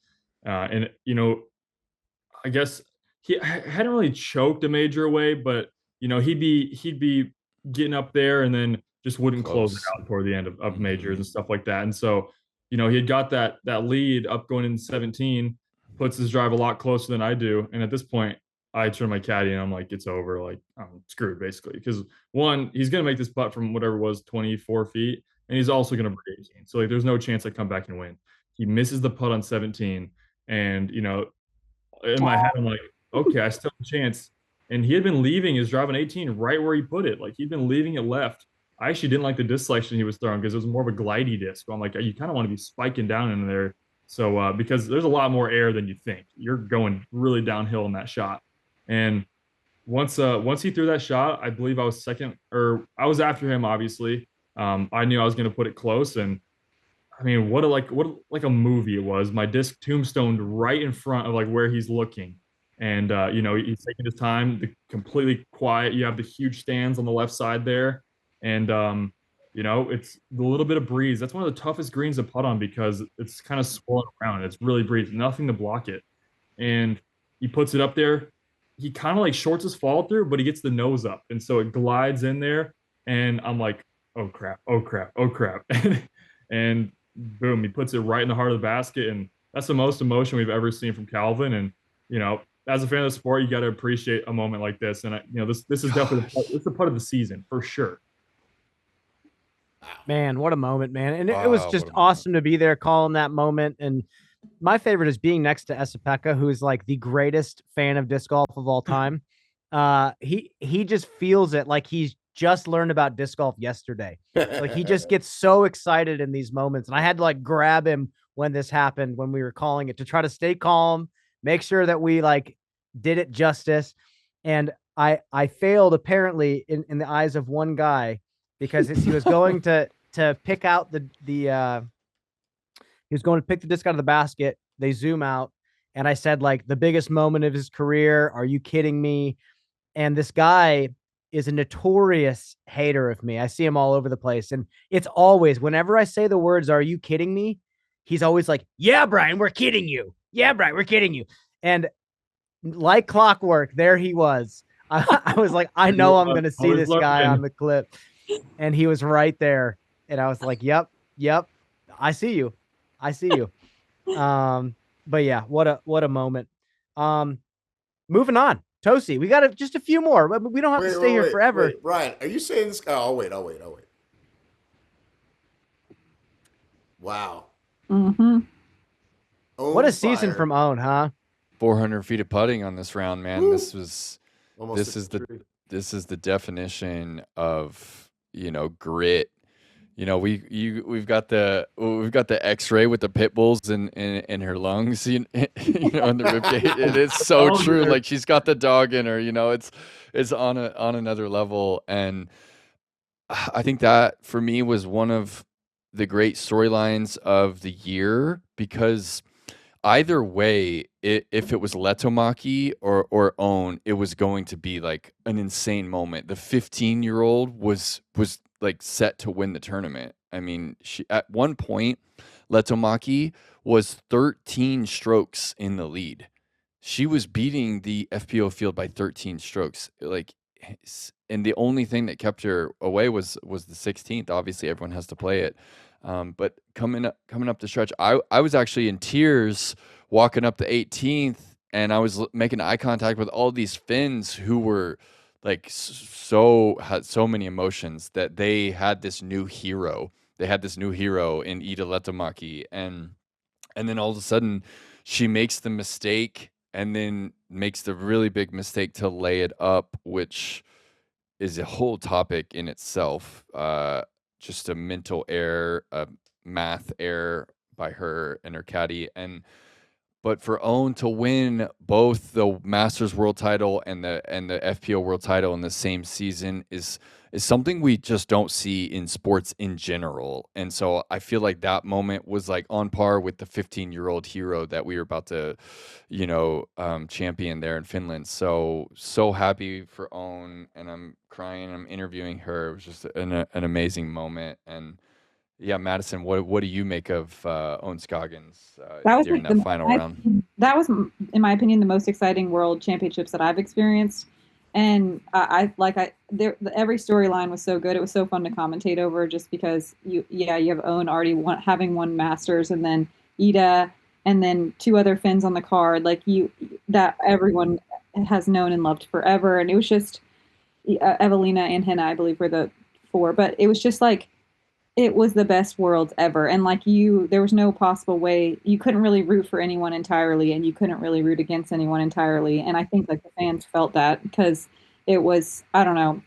Speaker 5: And I guess he hadn't really choked a major away, but he'd be getting up there and then just wouldn't close it out toward the end of majors and stuff like that. And so, he had got that lead up going in 17, puts his drive a lot closer than I do. And at this point, I turn my caddy and I'm like, it's over. Like, I'm screwed basically. Because one, he's gonna make this putt from whatever was 24 feet, and he's also gonna break 18. So like, there's no chance I come back and win. He misses the putt on 17, and in my head, I'm like, okay, I still have a chance. And he had been leaving his drive on 18 right where he put it. Like, he'd been leaving it left. I actually didn't like the disc selection he was throwing, because it was more of a glidey disc. But I'm like, you kind of want to be spiking down in there. So because there's a lot more air than you think. You're going really downhill in that shot. And once he threw that shot, I believe I was second, or I was after him, obviously. I knew I was going to put it close, and I mean, what a movie it was. My disc tombstoned right in front of like where he's looking. And he's taking his time, completely quiet. You have the huge stands on the left side there. And it's the little bit of breeze. That's one of the toughest greens to putt on, because it's kind of swirling around. It's really breeze, nothing to block it. And he puts it up there. He kind of like shorts his follow through, but he gets the nose up. And so it glides in there. And I'm like, oh crap, oh crap, oh crap. And boom, he puts it right in the heart of the basket. And that's the most emotion we've ever seen from Calvin. And, as a fan of the sport, you got to appreciate a moment like this. And this is definitely it's a part of the season for sure.
Speaker 3: Man, what a moment, man. And it was just awesome to be there calling that moment. And my favorite is being next to Esapeka, who's like the greatest fan of disc golf of all time. He just feels it like he's just learned about disc golf yesterday. Like, he just gets so excited in these moments. And I had to like grab him when this happened, when we were calling it, to try to stay calm, make sure that we like did it justice. And I failed apparently in the eyes of one guy, because he was going to pick out he was going to pick the disc out of the basket. They zoom out, and I said, like, the biggest moment of his career. Are you kidding me? And this guy is a notorious hater of me. I see him all over the place. And it's always, whenever I say the words, are you kidding me? He's always like, yeah, Brian, we're kidding you. Yeah, Brian, we're kidding you. And like clockwork, there he was. I was like, I know I'm going to see this guy on the clip. And he was right there. And I was like, yep. I see you. But yeah, what a moment. Moving on. Tossy, we got just a few more. We don't have to stay here forever.
Speaker 4: Wait, Brian, are you saying this guy? Oh, wait. Wow.
Speaker 2: Mm-hmm.
Speaker 3: What a season from Owen, huh?
Speaker 1: 400 feet of putting on this round, man.
Speaker 4: Woo.
Speaker 1: This is the definition of, grit. We've got the X-ray with the pit bulls in her lungs, in the ribcage. It is so true. Like, she's got the dog in her. It's on another level. And I think that for me was one of the great storylines of the year, because either way, if it was Letomaki or Own, it was going to be like an insane moment. The 15-year-old was like set to win the tournament. I mean, at one point, Letomaki was 13 strokes in the lead. She was beating the FPO field by 13 strokes. Like, and the only thing that kept her away was the 16th. Obviously, everyone has to play it. But coming up the stretch, I was actually in tears walking up the 18th, and I was making eye contact with all these Finns who were like had so many emotions that they had this new hero. They had this new hero in Ida Lehtomäki, and then all of a sudden she makes the mistake and then makes the really big mistake to lay it up, which is a whole topic in itself. Just a mental error, a math error by her and her caddy. But for Owen to win both the Masters World Title and the FPO World Title in the same season is something we just don't see in sports in general. And so I feel like that moment was like on par with the 15-year-old hero that we were about to, champion there in Finland. So happy for Owen, and I'm crying. I'm interviewing her. It was just an amazing moment. And yeah, Madison, what do you make of Owen Scoggins during that final round?
Speaker 2: That was, in my opinion, the most exciting World Championships that I've experienced. And every storyline was so good. It was so fun to commentate over, just because you have Owen already having won Masters, and then Ida, and then two other Finns on the card, that everyone has known and loved forever. And it was just Evelina and Henna, I believe, were the four. But it was just like, it was the best Worlds ever. And there was no possible way, you couldn't really root for anyone entirely, and you couldn't really root against anyone entirely. And I think the fans felt that, because it was, I don't know,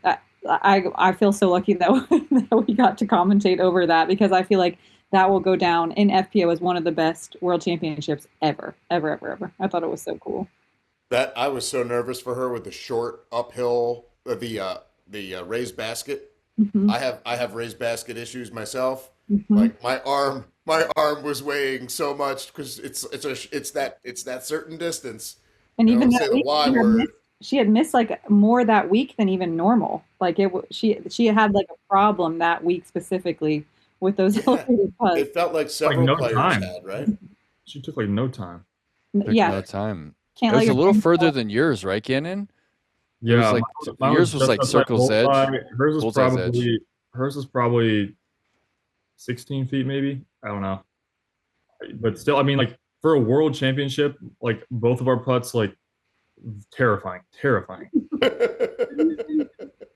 Speaker 2: I feel so lucky that we got to commentate over that, because I feel like that will go down in FPO as one of the best World Championships ever, ever, ever, ever. I thought it was so cool.
Speaker 4: That I was so nervous for her with the short uphill, the raised basket.
Speaker 2: Mm-hmm.
Speaker 4: I have raised basket issues myself.
Speaker 2: Mm-hmm.
Speaker 4: Like my arm was weighing so much, because it's that certain distance.
Speaker 2: And even
Speaker 4: say the Y word.
Speaker 2: She had missed like more that week than even normal. Like she had like a problem that week specifically with those elevated putts.
Speaker 4: It felt like several players had, right?
Speaker 5: She took like no time.
Speaker 1: No time. It was a little further than yours, right, Gannon?
Speaker 5: Yeah,
Speaker 1: yours was like circle's edge.
Speaker 5: Hers was probably 16 feet, maybe. I don't know. But still, I mean, like for a World Championship, like both of our putts, like terrifying.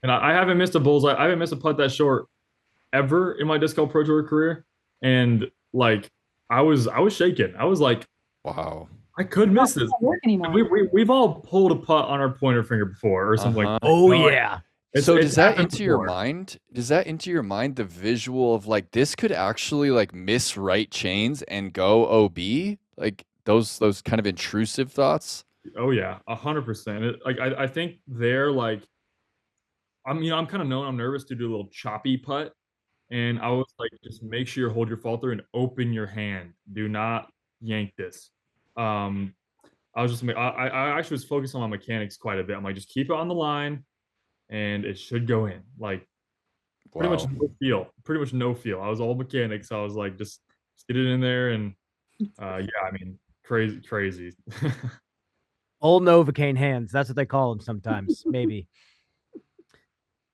Speaker 5: And I haven't missed a bullseye. I haven't missed a putt that short ever in my disc golf pro tour career. And like I was shaking. I was like,
Speaker 1: wow.
Speaker 5: I could miss this. We've all pulled a putt on our pointer finger before, or something like that.
Speaker 3: Oh, yeah.
Speaker 1: So does that enter your mind? Does that enter your mind the visual of like this could actually like miss right chains and go OB? Like those kind of intrusive thoughts?
Speaker 5: Oh yeah, 100%. Like I think they're like, I'm kind of known. I'm nervous to do a little choppy putt, and I was like, just make sure you hold your fall through and open your hand. Do not yank this. I actually was focused on my mechanics quite a bit. I'm like, just keep it on the line, and it should go in. Like, pretty much no feel. I was all mechanics. So I was like, just get it in there, and crazy.
Speaker 3: Old Novocaine hands. That's what they call them sometimes, maybe.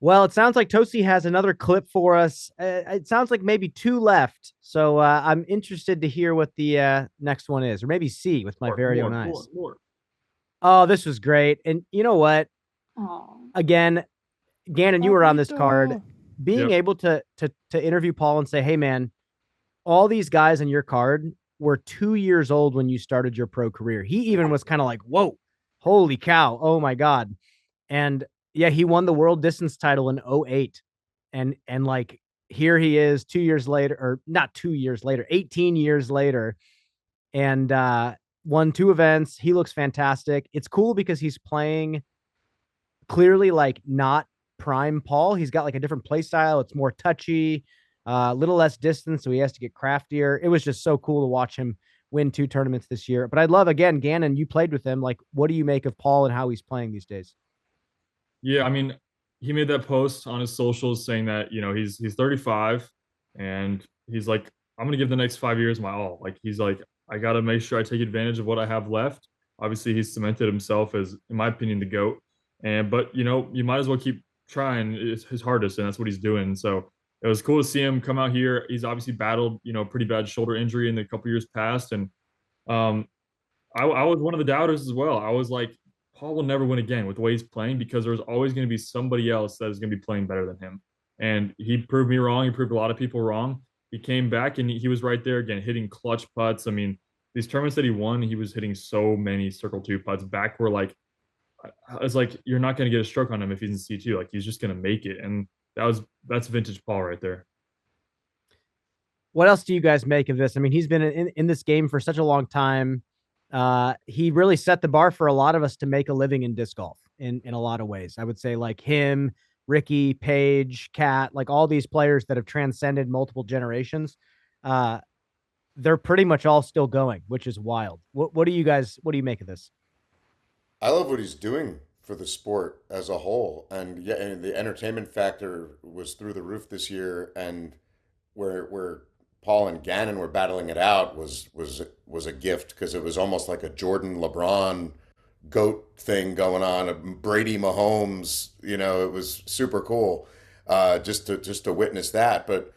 Speaker 3: Well, it sounds like Tossy has another clip for us. It sounds like maybe two left. So I'm interested to hear what the next one is, or maybe see with my very own eyes. Oh, this was great. And you know what? Again, Gannon, you were on this card. Being able to interview Paul and say, hey, man, all these guys on your card were 2 years old when you started your pro career. He even was kind of like, whoa, holy cow. Oh, my God. And yeah, he won the world distance title in 2008. And like, here he is 2 years later, or not 2 years later, 18 years later, and won 2 events. He looks fantastic. It's cool because he's playing clearly like not prime Paul. He's got like a different play style. It's more touchy, a little less distance, so he has to get craftier. It was just so cool to watch him win 2 tournaments this year. But I'd love, again, Gannon, you played with him. Like, what do you make of Paul and how he's playing these days?
Speaker 5: Yeah, I mean, he made that post on his socials saying that, he's 35, and he's like, I'm going to give the next 5 years my all. Like, he's like, I got to make sure I take advantage of what I have left. Obviously, he's cemented himself as, in my opinion, the GOAT. But you might as well keep trying his hardest, and that's what he's doing. So it was cool to see him come out here. He's obviously battled, pretty bad shoulder injury in the couple years past. And um, I was one of the doubters as well. I was like, Paul will never win again with the way he's playing because there's always going to be somebody else that is going to be playing better than him. And he proved me wrong. He proved a lot of people wrong. He came back and he was right there again, hitting clutch putts. I mean, these tournaments that he won, he was hitting so many circle two putts back where like, I was like, you're not going to get a stroke on him if he's in C2. Like he's just going to make it. And that's vintage Paul right there.
Speaker 3: What else do you guys make of this? I mean, he's been in this game for such a long time. He really set the bar for a lot of us to make a living in disc golf in a lot of ways. I would say like him, Ricky, Paige, Kat, like all these players that have transcended multiple generations. They're pretty much all still going, which is wild. What do you make of this?
Speaker 4: I love what he's doing for the sport as a whole, and yeah, and the entertainment factor was through the roof this year. And where Paul and Gannon were battling it out was a gift because it was almost like a Jordan LeBron goat thing going on, a Brady Mahomes. It was super cool, just to witness that. But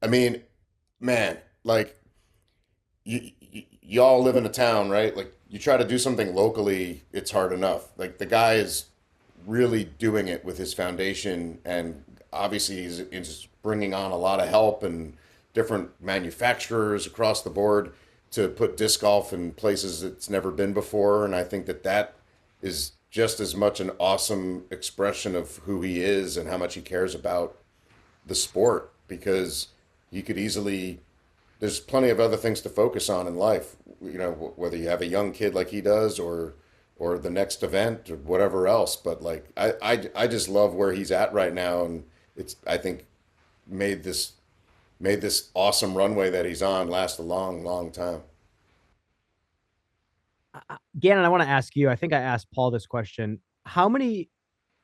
Speaker 4: I mean, man, like y'all live in a town, right? Like you try to do something locally, it's hard enough. Like the guy is really doing it with his foundation, and obviously he's bringing on a lot of help and different manufacturers across the board to put disc golf in places it's never been before. And I think that is just as much an awesome expression of who he is and how much he cares about the sport, because you could easily, there's plenty of other things to focus on in life, whether you have a young kid like he does or the next event or whatever else. But like I just love where he's at right now, and it's, I think, made this awesome runway that he's on last a long, long time.
Speaker 3: Gannon, I want to ask you, I think I asked Paul this question. How many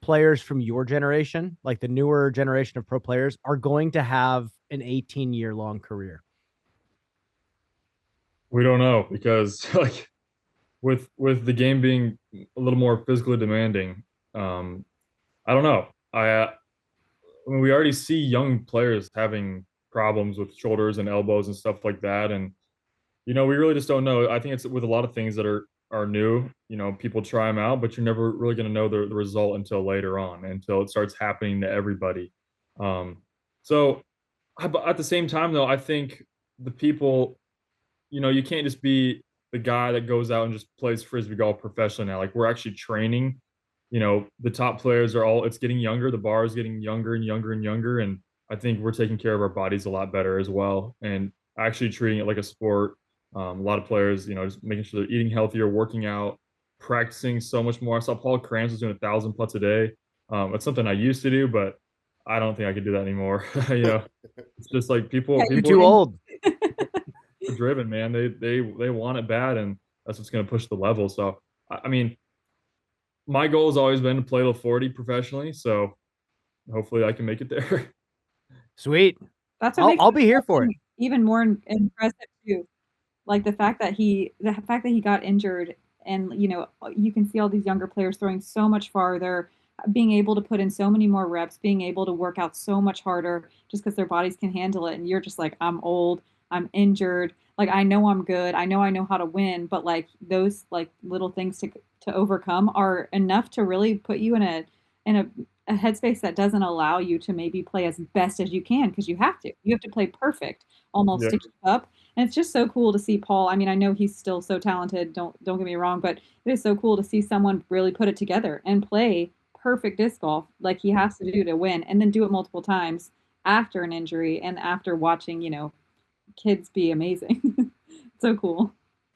Speaker 3: players from your generation, like the newer generation of pro players, are going to have an 18-year long career?
Speaker 5: We don't know because like with the game being a little more physically demanding, I don't know. I mean, we already see young players having problems with shoulders and elbows and stuff like that, and we really just don't know. I think it's with a lot of things that are new. People try them out, but you're never really going to know the result until later on, until it starts happening to everybody. So at the same time, though, I think the people, you can't just be the guy that goes out and just plays frisbee golf professionally now. Like we're actually training. The top players it's getting younger. The bar is getting younger and younger and younger, and I think we're taking care of our bodies a lot better as well, and actually treating it like a sport. A lot of players, just making sure they're eating healthier, working out, practicing so much more. I saw Paul Kranz was doing 1,000 putts a day. It's something I used to do, but I don't think I could do that anymore. It's just like people
Speaker 3: You're too old.
Speaker 5: Are driven, man. They want it bad, and that's what's going to push the level. So, I mean, my goal has always been to play till 40 professionally. So hopefully I can make it there.
Speaker 3: Sweet.
Speaker 2: That's what
Speaker 3: I'll be here for it.
Speaker 2: Even more impressive too. Like the fact that he got injured, and you can see all these younger players throwing so much farther, being able to put in so many more reps, being able to work out so much harder just because their bodies can handle it. And you're just like, I'm old, I'm injured. Like I know I'm good, I know how to win, but like those like little things to overcome are enough to really put you in a headspace that doesn't allow you to maybe play as best as you can, because you have to play perfect almost to keep up. And it's just so cool to see Paul. I mean, I know he's still so talented, don't get me wrong, but it is so cool to see someone really put it together and play perfect disc golf like he has to do to win, and then do it multiple times after an injury and after watching kids be amazing. So cool.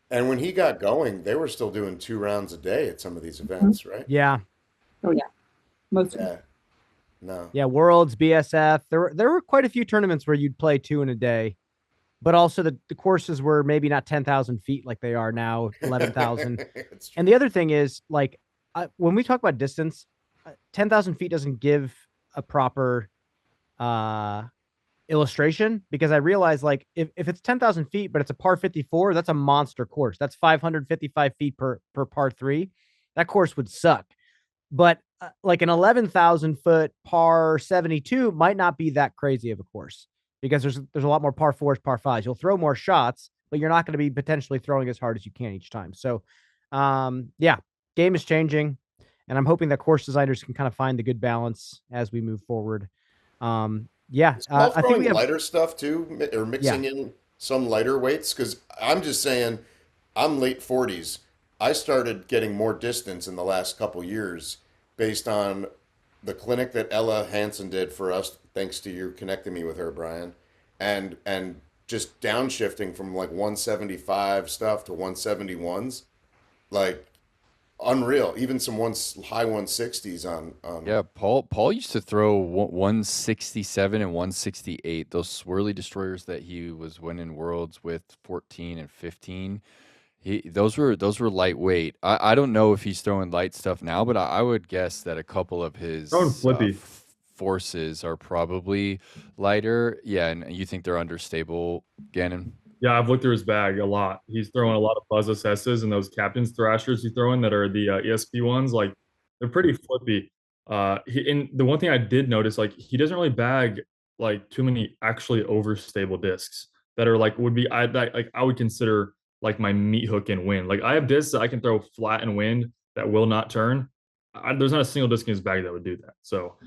Speaker 4: And when he got going, they were still doing 2 rounds a day at some of these events, right?
Speaker 3: Yeah.
Speaker 2: Oh yeah. Most of them.
Speaker 4: Yeah. No.
Speaker 3: Yeah, Worlds, BSF. There were quite a few tournaments where you'd play 2 in a day, but also the courses were maybe not 10,000 feet like they are now, 11,000. And the other thing is, like, when we talk about distance, 10,000 feet doesn't give a proper illustration, because I realize, like, if it's 10,000 feet, but it's a par 54, that's a monster course. That's 555 feet per par 3. That course would suck. but like an 11,000 foot par 72 might not be that crazy of a course because there's a lot more par fours, par fives. You'll throw more shots, but you're not going to be potentially throwing as hard as you can each time. So, yeah, game is changing, and I'm hoping that course designers can kind of find the good balance as we move forward. Yeah,
Speaker 4: Is Paul
Speaker 3: I think we
Speaker 4: throwing
Speaker 3: have,
Speaker 4: lighter stuff too, or
Speaker 3: yeah.
Speaker 4: mixing in some lighter weights? Because I'm just saying, I'm late 40s. I started getting more distance in the last couple years based on the clinic that Ella Hansen did for us, thanks to you connecting me with her, Brian, and just downshifting from like 175 stuff to 171s, like unreal. Even some high 160s on.
Speaker 1: Yeah, Paul used to throw 167 and 168. Those swirly destroyers that he was winning worlds with 14 and 15. Those were lightweight. I don't know if he's throwing light stuff now, but I would guess that a couple of
Speaker 5: Throwing
Speaker 1: his
Speaker 5: flippy.
Speaker 1: forces are probably lighter. Yeah, and you think they're understable, Gannon?
Speaker 5: Yeah, I've looked through his bag a lot. He's throwing a lot of Buzz SSs and those Captain's Thrashers he's throwing that are the ESP ones. Like they're pretty flippy. And the one thing I did notice, like he doesn't really bag like too many actually overstable discs that are like would be I would consider like my meat hook and wind. Like I have discs that I can throw flat and wind that will not turn. There's not a single disc in his bag that would do that. So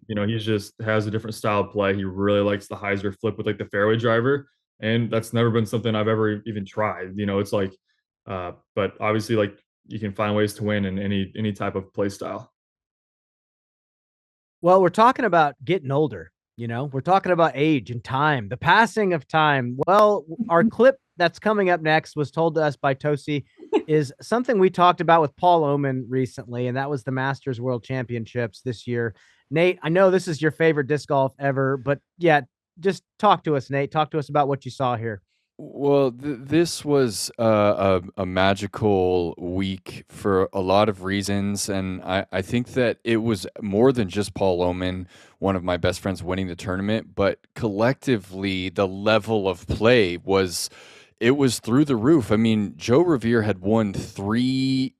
Speaker 5: he just has a different style of play. He really likes the hyzer flip with like the fairway driver, and that's never been something I've ever even tried. It's like, but obviously, like you can find ways to win in any type of play style.
Speaker 3: Well, we're talking about getting older, we're talking about age and time, the passing of time. Well, our clip that's coming up next was told to us by Tossy is something we talked about with Paul Oman recently, and that was the Masters World Championships this year. Nate, I know this is your favorite disc golf ever, but yeah, just talk to us, Nate. Talk to us about what you saw here.
Speaker 1: Well, this was a magical week for a lot of reasons, and I think that it was more than just Paul Oman, one of my best friends, winning the tournament, but collectively the level of play was through the roof. I mean, Joe Revere had won 3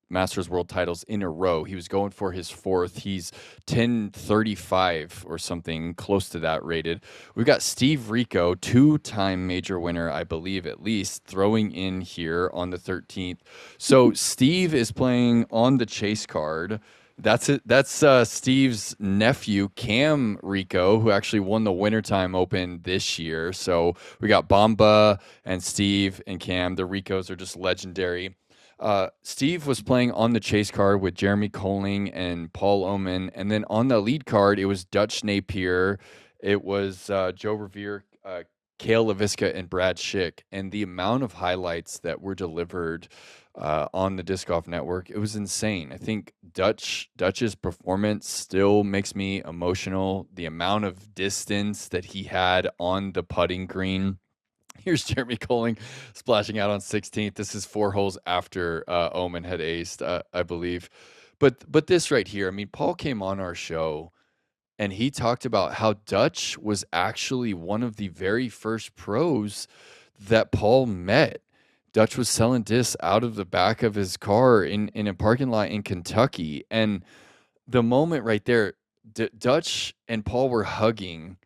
Speaker 1: Masters World titles in a row. He was going for his 4th. He's 1035 or something close to that rated. We've got Steve Rico, 2-time major winner, I believe at least, throwing in here on the 13th. So Steve is playing on the chase card. That's it. That's Steve's nephew, Cam Rico, who actually won the Wintertime Open this year. So we got Bamba and Steve and Cam. The Ricos are just legendary. Steve was playing on the chase card with Jeremy Colling and Paul Oman. And then on the lead card, it was Dutch Napier. It was Joe Revere, Cale LaVisca, and Brad Schick. And the amount of highlights that were delivered on the Disc Golf Network, it was insane. I think Dutch's performance still makes me emotional. The amount of distance that he had on the putting green. Here's Jeremy Colling splashing out on 16th. This is 4 holes after Oman had aced, I believe. But this right here, I mean, Paul came on our show and he talked about how Dutch was actually one of the very first pros that Paul met. Dutch was selling discs out of the back of his car in a parking lot in Kentucky. And the moment right there, Dutch and Paul were hugging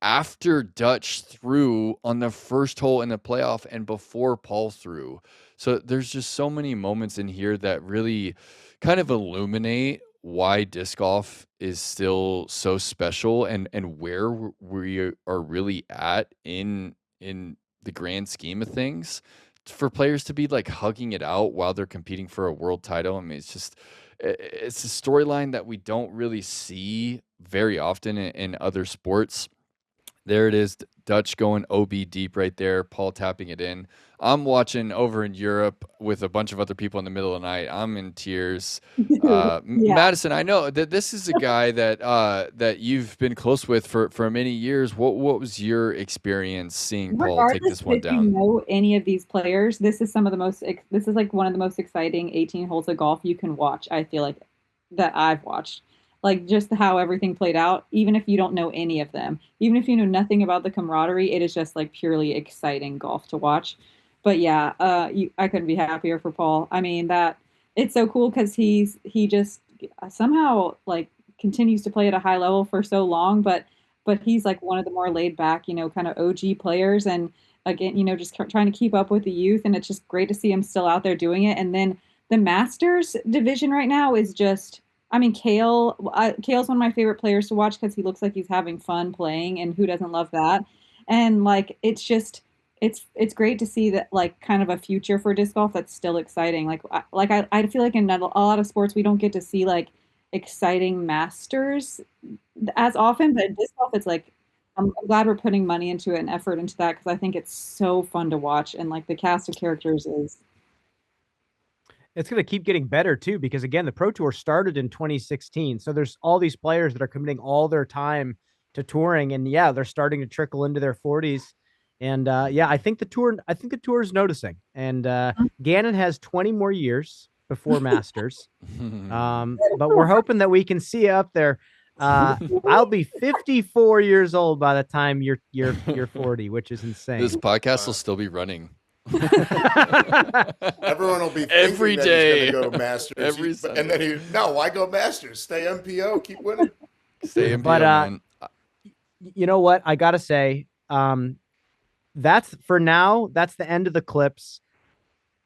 Speaker 1: after Dutch threw on the first hole in the playoff and before Paul threw. So there's just so many moments in here that really kind of illuminate why disc golf is still so special and where we are really at in the grand scheme of things. For players to be like hugging it out while they're competing for a world title, I mean, it's a storyline that we don't really see very often in other sports. There it is, Dutch going OB deep right there, Paul tapping it in. I'm watching over in Europe with a bunch of other people in the middle of the night. I'm in tears.
Speaker 2: Yeah.
Speaker 1: Madison, I know that this is a guy that you've been close with for many years. What was your experience seeing Paul take this one
Speaker 2: If you
Speaker 1: down?
Speaker 2: know any of these players, this is like one of the most exciting 18 holes of golf you can watch, I feel like, that I've watched. Like just how everything played out, even if you don't know any of them, even if you know nothing about the camaraderie, it is just like purely exciting golf to watch. But yeah, I couldn't be happier for Paul. I mean, that it's so cool because he just somehow like continues to play at a high level for so long, but he's like one of the more laid back, kind of OG players, and again, just trying to keep up with the youth, and it's just great to see him still out there doing it. And then the Masters division right now is just, I mean, Kale's one of my favorite players to watch because he looks like he's having fun playing, and who doesn't love that? And like it's just it's great to see that like kind of a future for disc golf that's still exciting. I feel like in a lot of sports we don't get to see like exciting masters as often, but in disc golf it's like I'm glad we're putting money into it and effort into that because I think it's so fun to watch, and like the cast of characters is.
Speaker 3: It's going to keep getting better too, because again, the Pro Tour started in 2016. So there's all these players that are committing all their time to touring, and yeah, they're starting to trickle into their 40s. And yeah, I think the tour is noticing. And Gannon has 20 more years before Masters. But we're hoping that we can see you up there. I'll be 54 years old by the time you're 40, which is insane.
Speaker 1: This podcast will still be running.
Speaker 4: Everyone will be
Speaker 1: every day
Speaker 4: he's going to go Masters. And then why go Masters? Stay MPO, keep winning.
Speaker 1: Stay MPO,
Speaker 3: but
Speaker 1: man.
Speaker 3: You know what? I gotta say, that's for now. That's the end of the clips.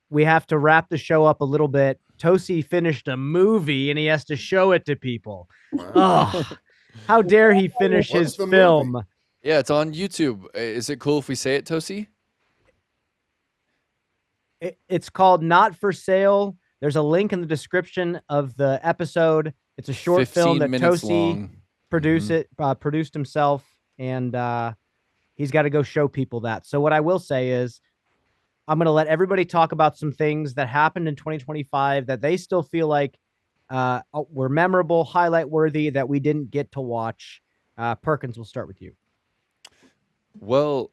Speaker 3: We have to wrap the show up a little bit. Tossy finished a movie and he has to show it to people. Wow. Oh, how dare he finish his film?
Speaker 1: Movie? Yeah, it's on YouTube. Is it cool if we say it, Tossy?
Speaker 3: It's called Not for Sale. There's a link in the description of the episode. It's a short film that Tossy produced himself, and he's got to go show people that. So what I will say is I'm going to let everybody talk about some things that happened in 2025 that they still feel like were memorable, highlight worthy, that we didn't get to watch. Perkins, we'll start with you.
Speaker 1: Well,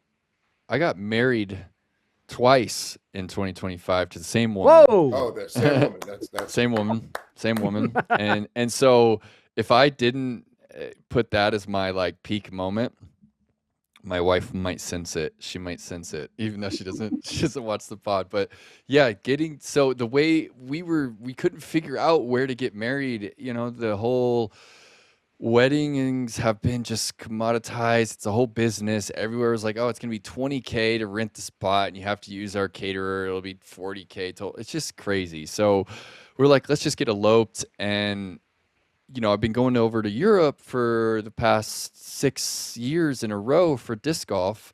Speaker 1: I got married twice in 2025 to the same woman.
Speaker 3: Whoa!
Speaker 4: Oh, the same woman. That's
Speaker 1: same woman. And so if I didn't put that as my like peak moment, my wife might sense it. She might sense it, even though she doesn't watch the pod. But yeah, so the way we couldn't figure out where to get married. The whole weddings have been just commoditized. It's a whole business. Everywhere was like, oh, it's going to be $20K to rent the spot, and you have to use our caterer. It'll be $40K total. It's just crazy. So we're like, let's just get eloped. And, I've been going over to Europe for the past 6 years in a row for disc golf.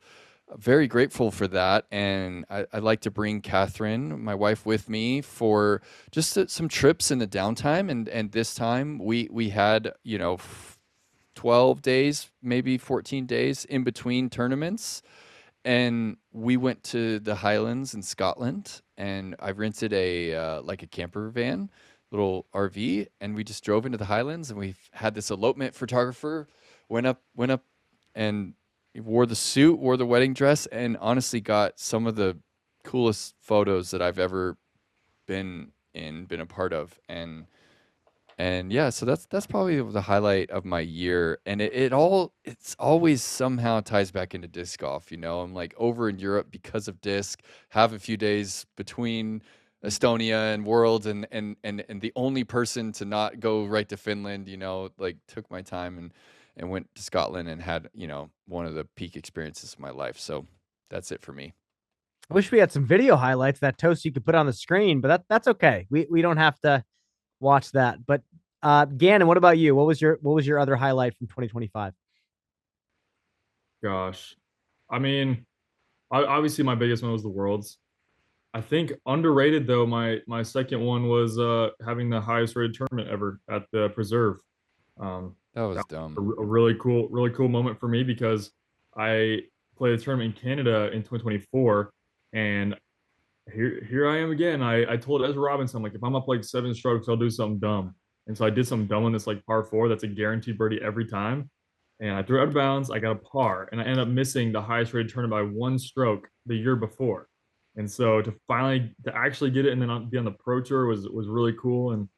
Speaker 1: Very grateful for that. And I like to bring Catherine, my wife, with me for just some trips in the downtime. And this time we had, 12 days, maybe 14 days in between tournaments. And we went to the Highlands in Scotland, and I rented a camper van, little RV, and we just drove into the Highlands, and we had this elopement photographer, went up and wore the suit, wore the wedding dress, and honestly got some of the coolest photos that I've ever been a part of. And yeah, so that's probably the highlight of my year. And it's always somehow ties back into disc golf. I'm like over in Europe because of disc, have a few days between Estonia and Worlds, and the only person to not go right to Finland, took my time and went to Scotland and had, one of the peak experiences of my life. So that's it for me.
Speaker 3: I wish we had some video highlights that Toast could put on the screen, but that's okay. We don't have to watch that. But Gannon, what about you? What was your other highlight from 2025?
Speaker 5: Gosh, I mean, obviously my biggest one was the Worlds. I think underrated though, my second one was having the highest rated tournament ever at the Preserve.
Speaker 1: That was dumb.
Speaker 5: A really cool moment for me because I played a tournament in Canada in 2024, and here I am again. I told Ezra Robinson, I'm like, if I'm up like 7 strokes, I'll do something dumb. And so I did something dumb on this like par 4 that's a guaranteed birdie every time. And I threw it out of bounds. I got a par, and I ended up missing the highest rated tournament by 1 stroke the year before. And so to actually get it and then be on the Pro Tour was really cool. And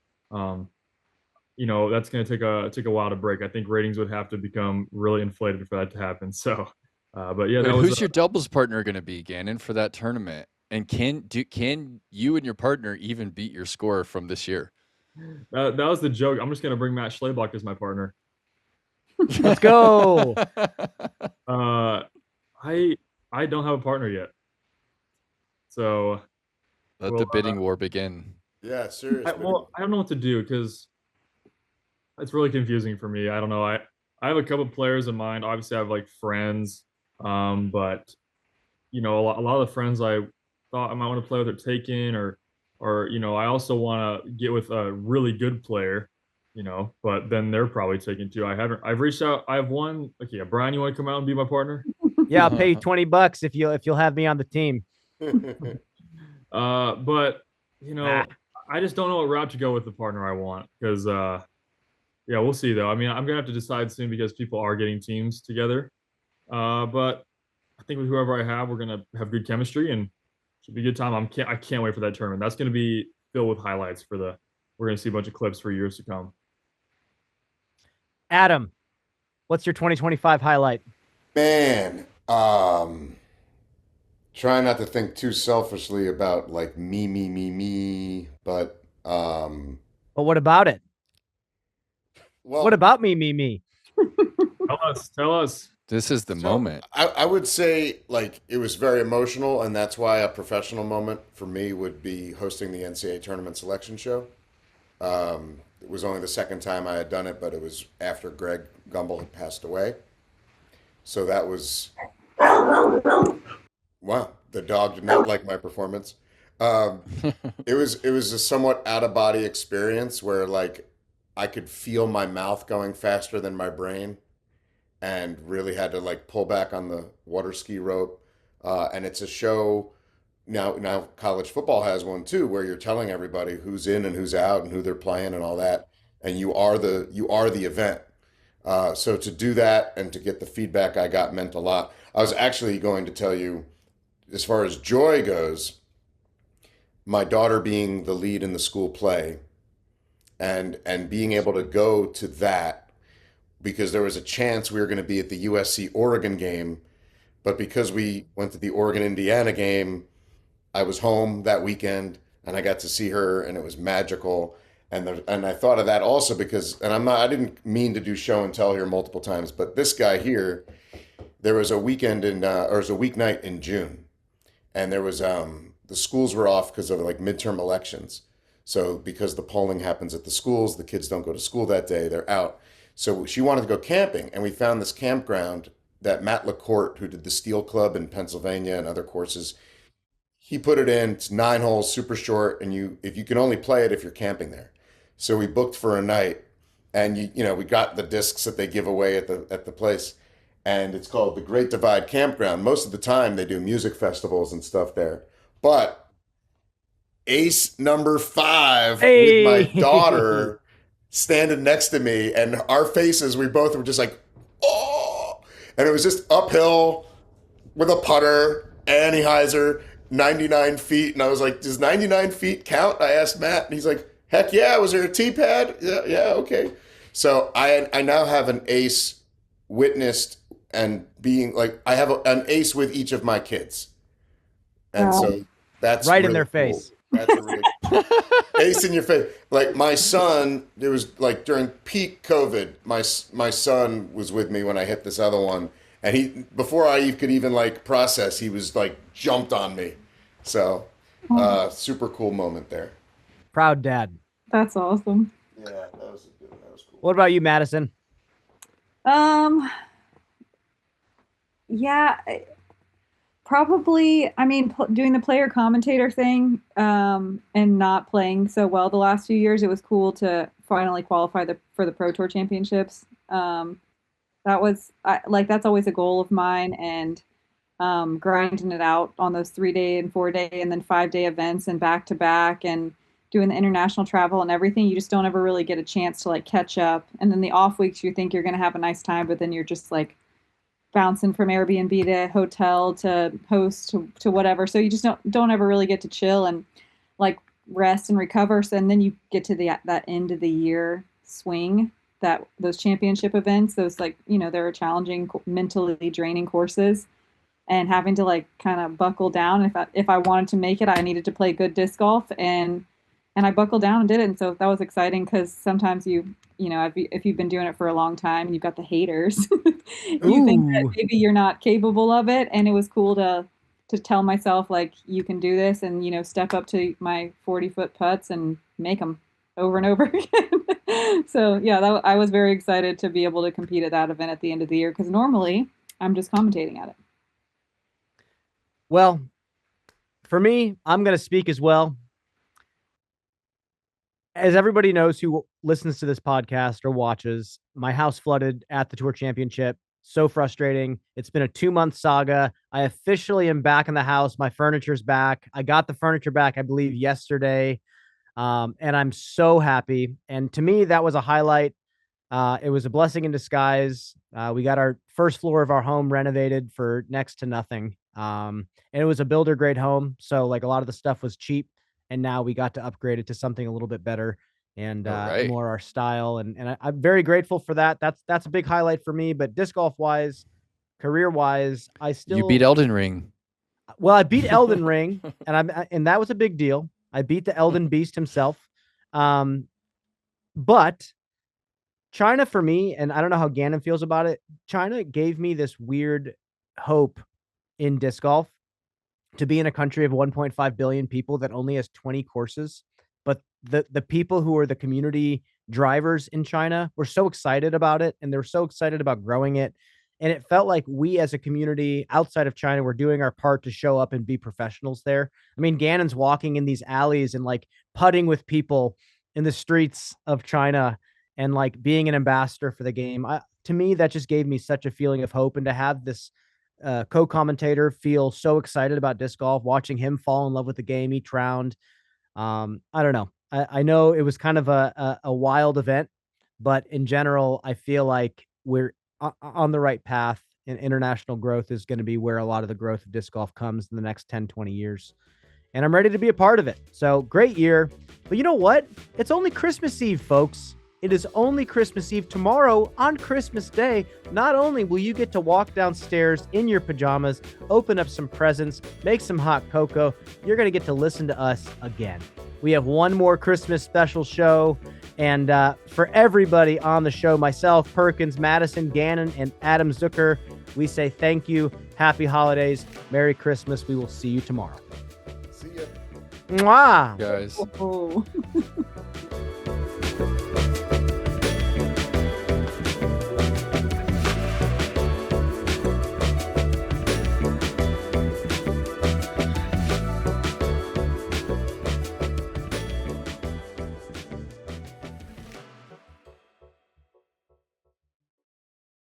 Speaker 5: that's going to take a while to break. I think ratings would have to become really inflated for that to happen. So, but yeah,
Speaker 1: who's your doubles partner going to be, Gannon, for that tournament? And can you and your partner even beat your score from this year?
Speaker 5: That was the joke. I'm just gonna bring Matt Schlabach as my partner.
Speaker 3: Let's go.
Speaker 5: I don't have a partner yet, so
Speaker 1: Let the bidding war begin.
Speaker 4: Yeah, seriously.
Speaker 5: I don't know what to do because it's really confusing for me. I don't know. I have a couple players in mind. Obviously, I have like friends, but a lot of the friends I thought I might want to play with are taken, or I also want to get with a really good player, but then they're probably taken too. I've reached out. I have one. Okay, yeah, Brian, you want to come out and be my partner?
Speaker 3: Yeah, I'll pay you $20 if you'll have me on the team.
Speaker 5: But I just don't know what route to go with the partner I want because yeah, we'll see though. I mean, I'm gonna have to decide soon because people are getting teams together. But I think with whoever I have, we're gonna have good chemistry and should be a good time. I can't wait for that tournament. That's gonna be filled with highlights we're gonna see a bunch of clips for years to come.
Speaker 3: Adam, what's your 2025 highlight?
Speaker 4: Man, try not to think too selfishly about like me, but
Speaker 3: But what about it?
Speaker 4: well,
Speaker 3: What about me?
Speaker 5: Tell us.
Speaker 1: This is the
Speaker 4: so
Speaker 1: moment.
Speaker 4: I would say like it was very emotional, and that's why a professional moment for me would be hosting the NCAA tournament selection show. It was only the second time I had done it, but it was after Greg Gumbel had passed away. So that was wow. The dog did not like my performance. It was a somewhat out of body experience where like I could feel my mouth going faster than my brain, and really had to like pull back on the water ski rope. And it's a show now. College football has one too, where you're telling everybody who's in and who's out and who they're playing and all that, and you are the event. So to do that and to get the feedback I got meant a lot. I was actually going to tell you, as far as joy goes, my daughter being the lead in the school play and being able to go to that because there was a chance we were going to be at the USC Oregon game, but because we went to the Oregon Indiana game, I was home that weekend and I got to see her and it was magical. And I thought of that also because, and I didn't mean to do show and tell here multiple times, but this guy here, there was a weekend or it was a weeknight in June, and there was the schools were off because of like midterm elections. So because the polling happens at the schools, the kids don't go to school that day; they're out. So she wanted to go camping, and we found this campground that Matt LaCourte, who did the Steel Club in Pennsylvania and other courses, he put it in. It's 9 holes, super short, and you can only play it if you're camping there. So we booked for a night, and we got the discs that they give away at the place, and it's called the Great Divide Campground. Most of the time, they do music festivals and stuff there, but ace number 5
Speaker 3: Hey.
Speaker 4: with my daughter standing next to me, and our faces, we both were just like, oh, and it was just uphill with a putter, Anheuser, 99 feet, and I was like, does 99 feet count? I asked Matt, and he's like, heck yeah, was there a tee pad? Yeah, okay. So I now have an ace witnessed and being like, I have an ace with each of my kids. And so that's
Speaker 3: right in
Speaker 4: really
Speaker 3: their
Speaker 4: cool.
Speaker 3: face.
Speaker 4: That's a really ace in your face. Like my son, it was like during peak COVID, my son was with me when I hit this other one. And he, before I could even like process, he was like jumped on me. So super cool moment there.
Speaker 3: Proud dad.
Speaker 2: That's awesome.
Speaker 4: Yeah, that was cool.
Speaker 3: What about you, Madison?
Speaker 2: Yeah, probably. I mean, doing the player commentator thing, and not playing so well the last few years, it was cool to finally qualify for the Pro Tour Championships. That's always a goal of mine, and grinding it out on those 3-day and 4-day and then 5-day events and back to back and doing the international travel and everything. You just don't ever really get a chance to like catch up. And then the off weeks, you think you're going to have a nice time, but then you're just like bouncing from Airbnb to hotel to host to whatever. So you just don't ever really get to chill and like rest and recover. So, and then you get to that end of the year swing, those championship events, those like, they're challenging, mentally draining courses. and having to like kind of buckle down. If I wanted to make it, I needed to play good disc golf, and I buckled down and did it. And so that was exciting because sometimes you know, if you've been doing it for a long time and you've got the haters, you think that maybe you're not capable of it. And it was cool to tell myself like, you can do this, and, you know, step up to my 40-foot putts and make them over and over again. So yeah, I was very excited to be able to compete at that event at the end of the year, because normally I'm just commentating at it.
Speaker 3: Well, for me, I'm going to speak as well. As everybody knows who listens to this podcast or watches, my house flooded at the Tour Championship. So frustrating. It's been a 2-month saga. I officially am back in the house. My furniture's back. I got the furniture back, I believe, yesterday. And I'm so happy. And to me, that was a highlight. It was a blessing in disguise. We got our first floor of our home renovated for next to nothing. And it was a builder grade home. So like a lot of the stuff was cheap. And now we got to upgrade it to something a little bit better and more our style. And I'm very grateful for that. That's a big highlight for me. But disc golf wise, career wise,
Speaker 1: You beat Elden Ring.
Speaker 3: Well, I beat Elden Ring, and that was a big deal. I beat the Elden Beast himself. But China for me, and I don't know how Gannon feels about it, China gave me this weird hope in disc golf to be in a country of 1.5 billion people that only has 20 courses. But the people who are the community drivers in China were so excited about it, and they're so excited about growing it. And it felt like we as a community outside of China were doing our part to show up and be professionals there. I mean, Gannon's walking in these alleys and like putting with people in the streets of China and like being an ambassador for the game. To me, that just gave me such a feeling of hope. And to have this co-commentator feel so excited about disc golf, watching him fall in love with the game each round. I don't know. I know it was kind of a wild event, but in general, I feel like we're on the right path, and international growth is going to be where a lot of the growth of disc golf comes in the next 10, 20 years. And I'm ready to be a part of it. So great year. But you know what? It's only Christmas Eve, folks. It is only Christmas Eve. Tomorrow, on Christmas Day, not only will you get to walk downstairs in your pajamas, open up some presents, make some hot cocoa, you're going to get to listen to us again. We have one more Christmas special show. And for everybody on the show, myself, Perkins, Madison, Gannon, and Adam Zucker, we say thank you. Happy holidays. Merry Christmas. We will see you tomorrow.
Speaker 4: See ya.
Speaker 3: Mwah.
Speaker 1: Guys.
Speaker 2: Oh.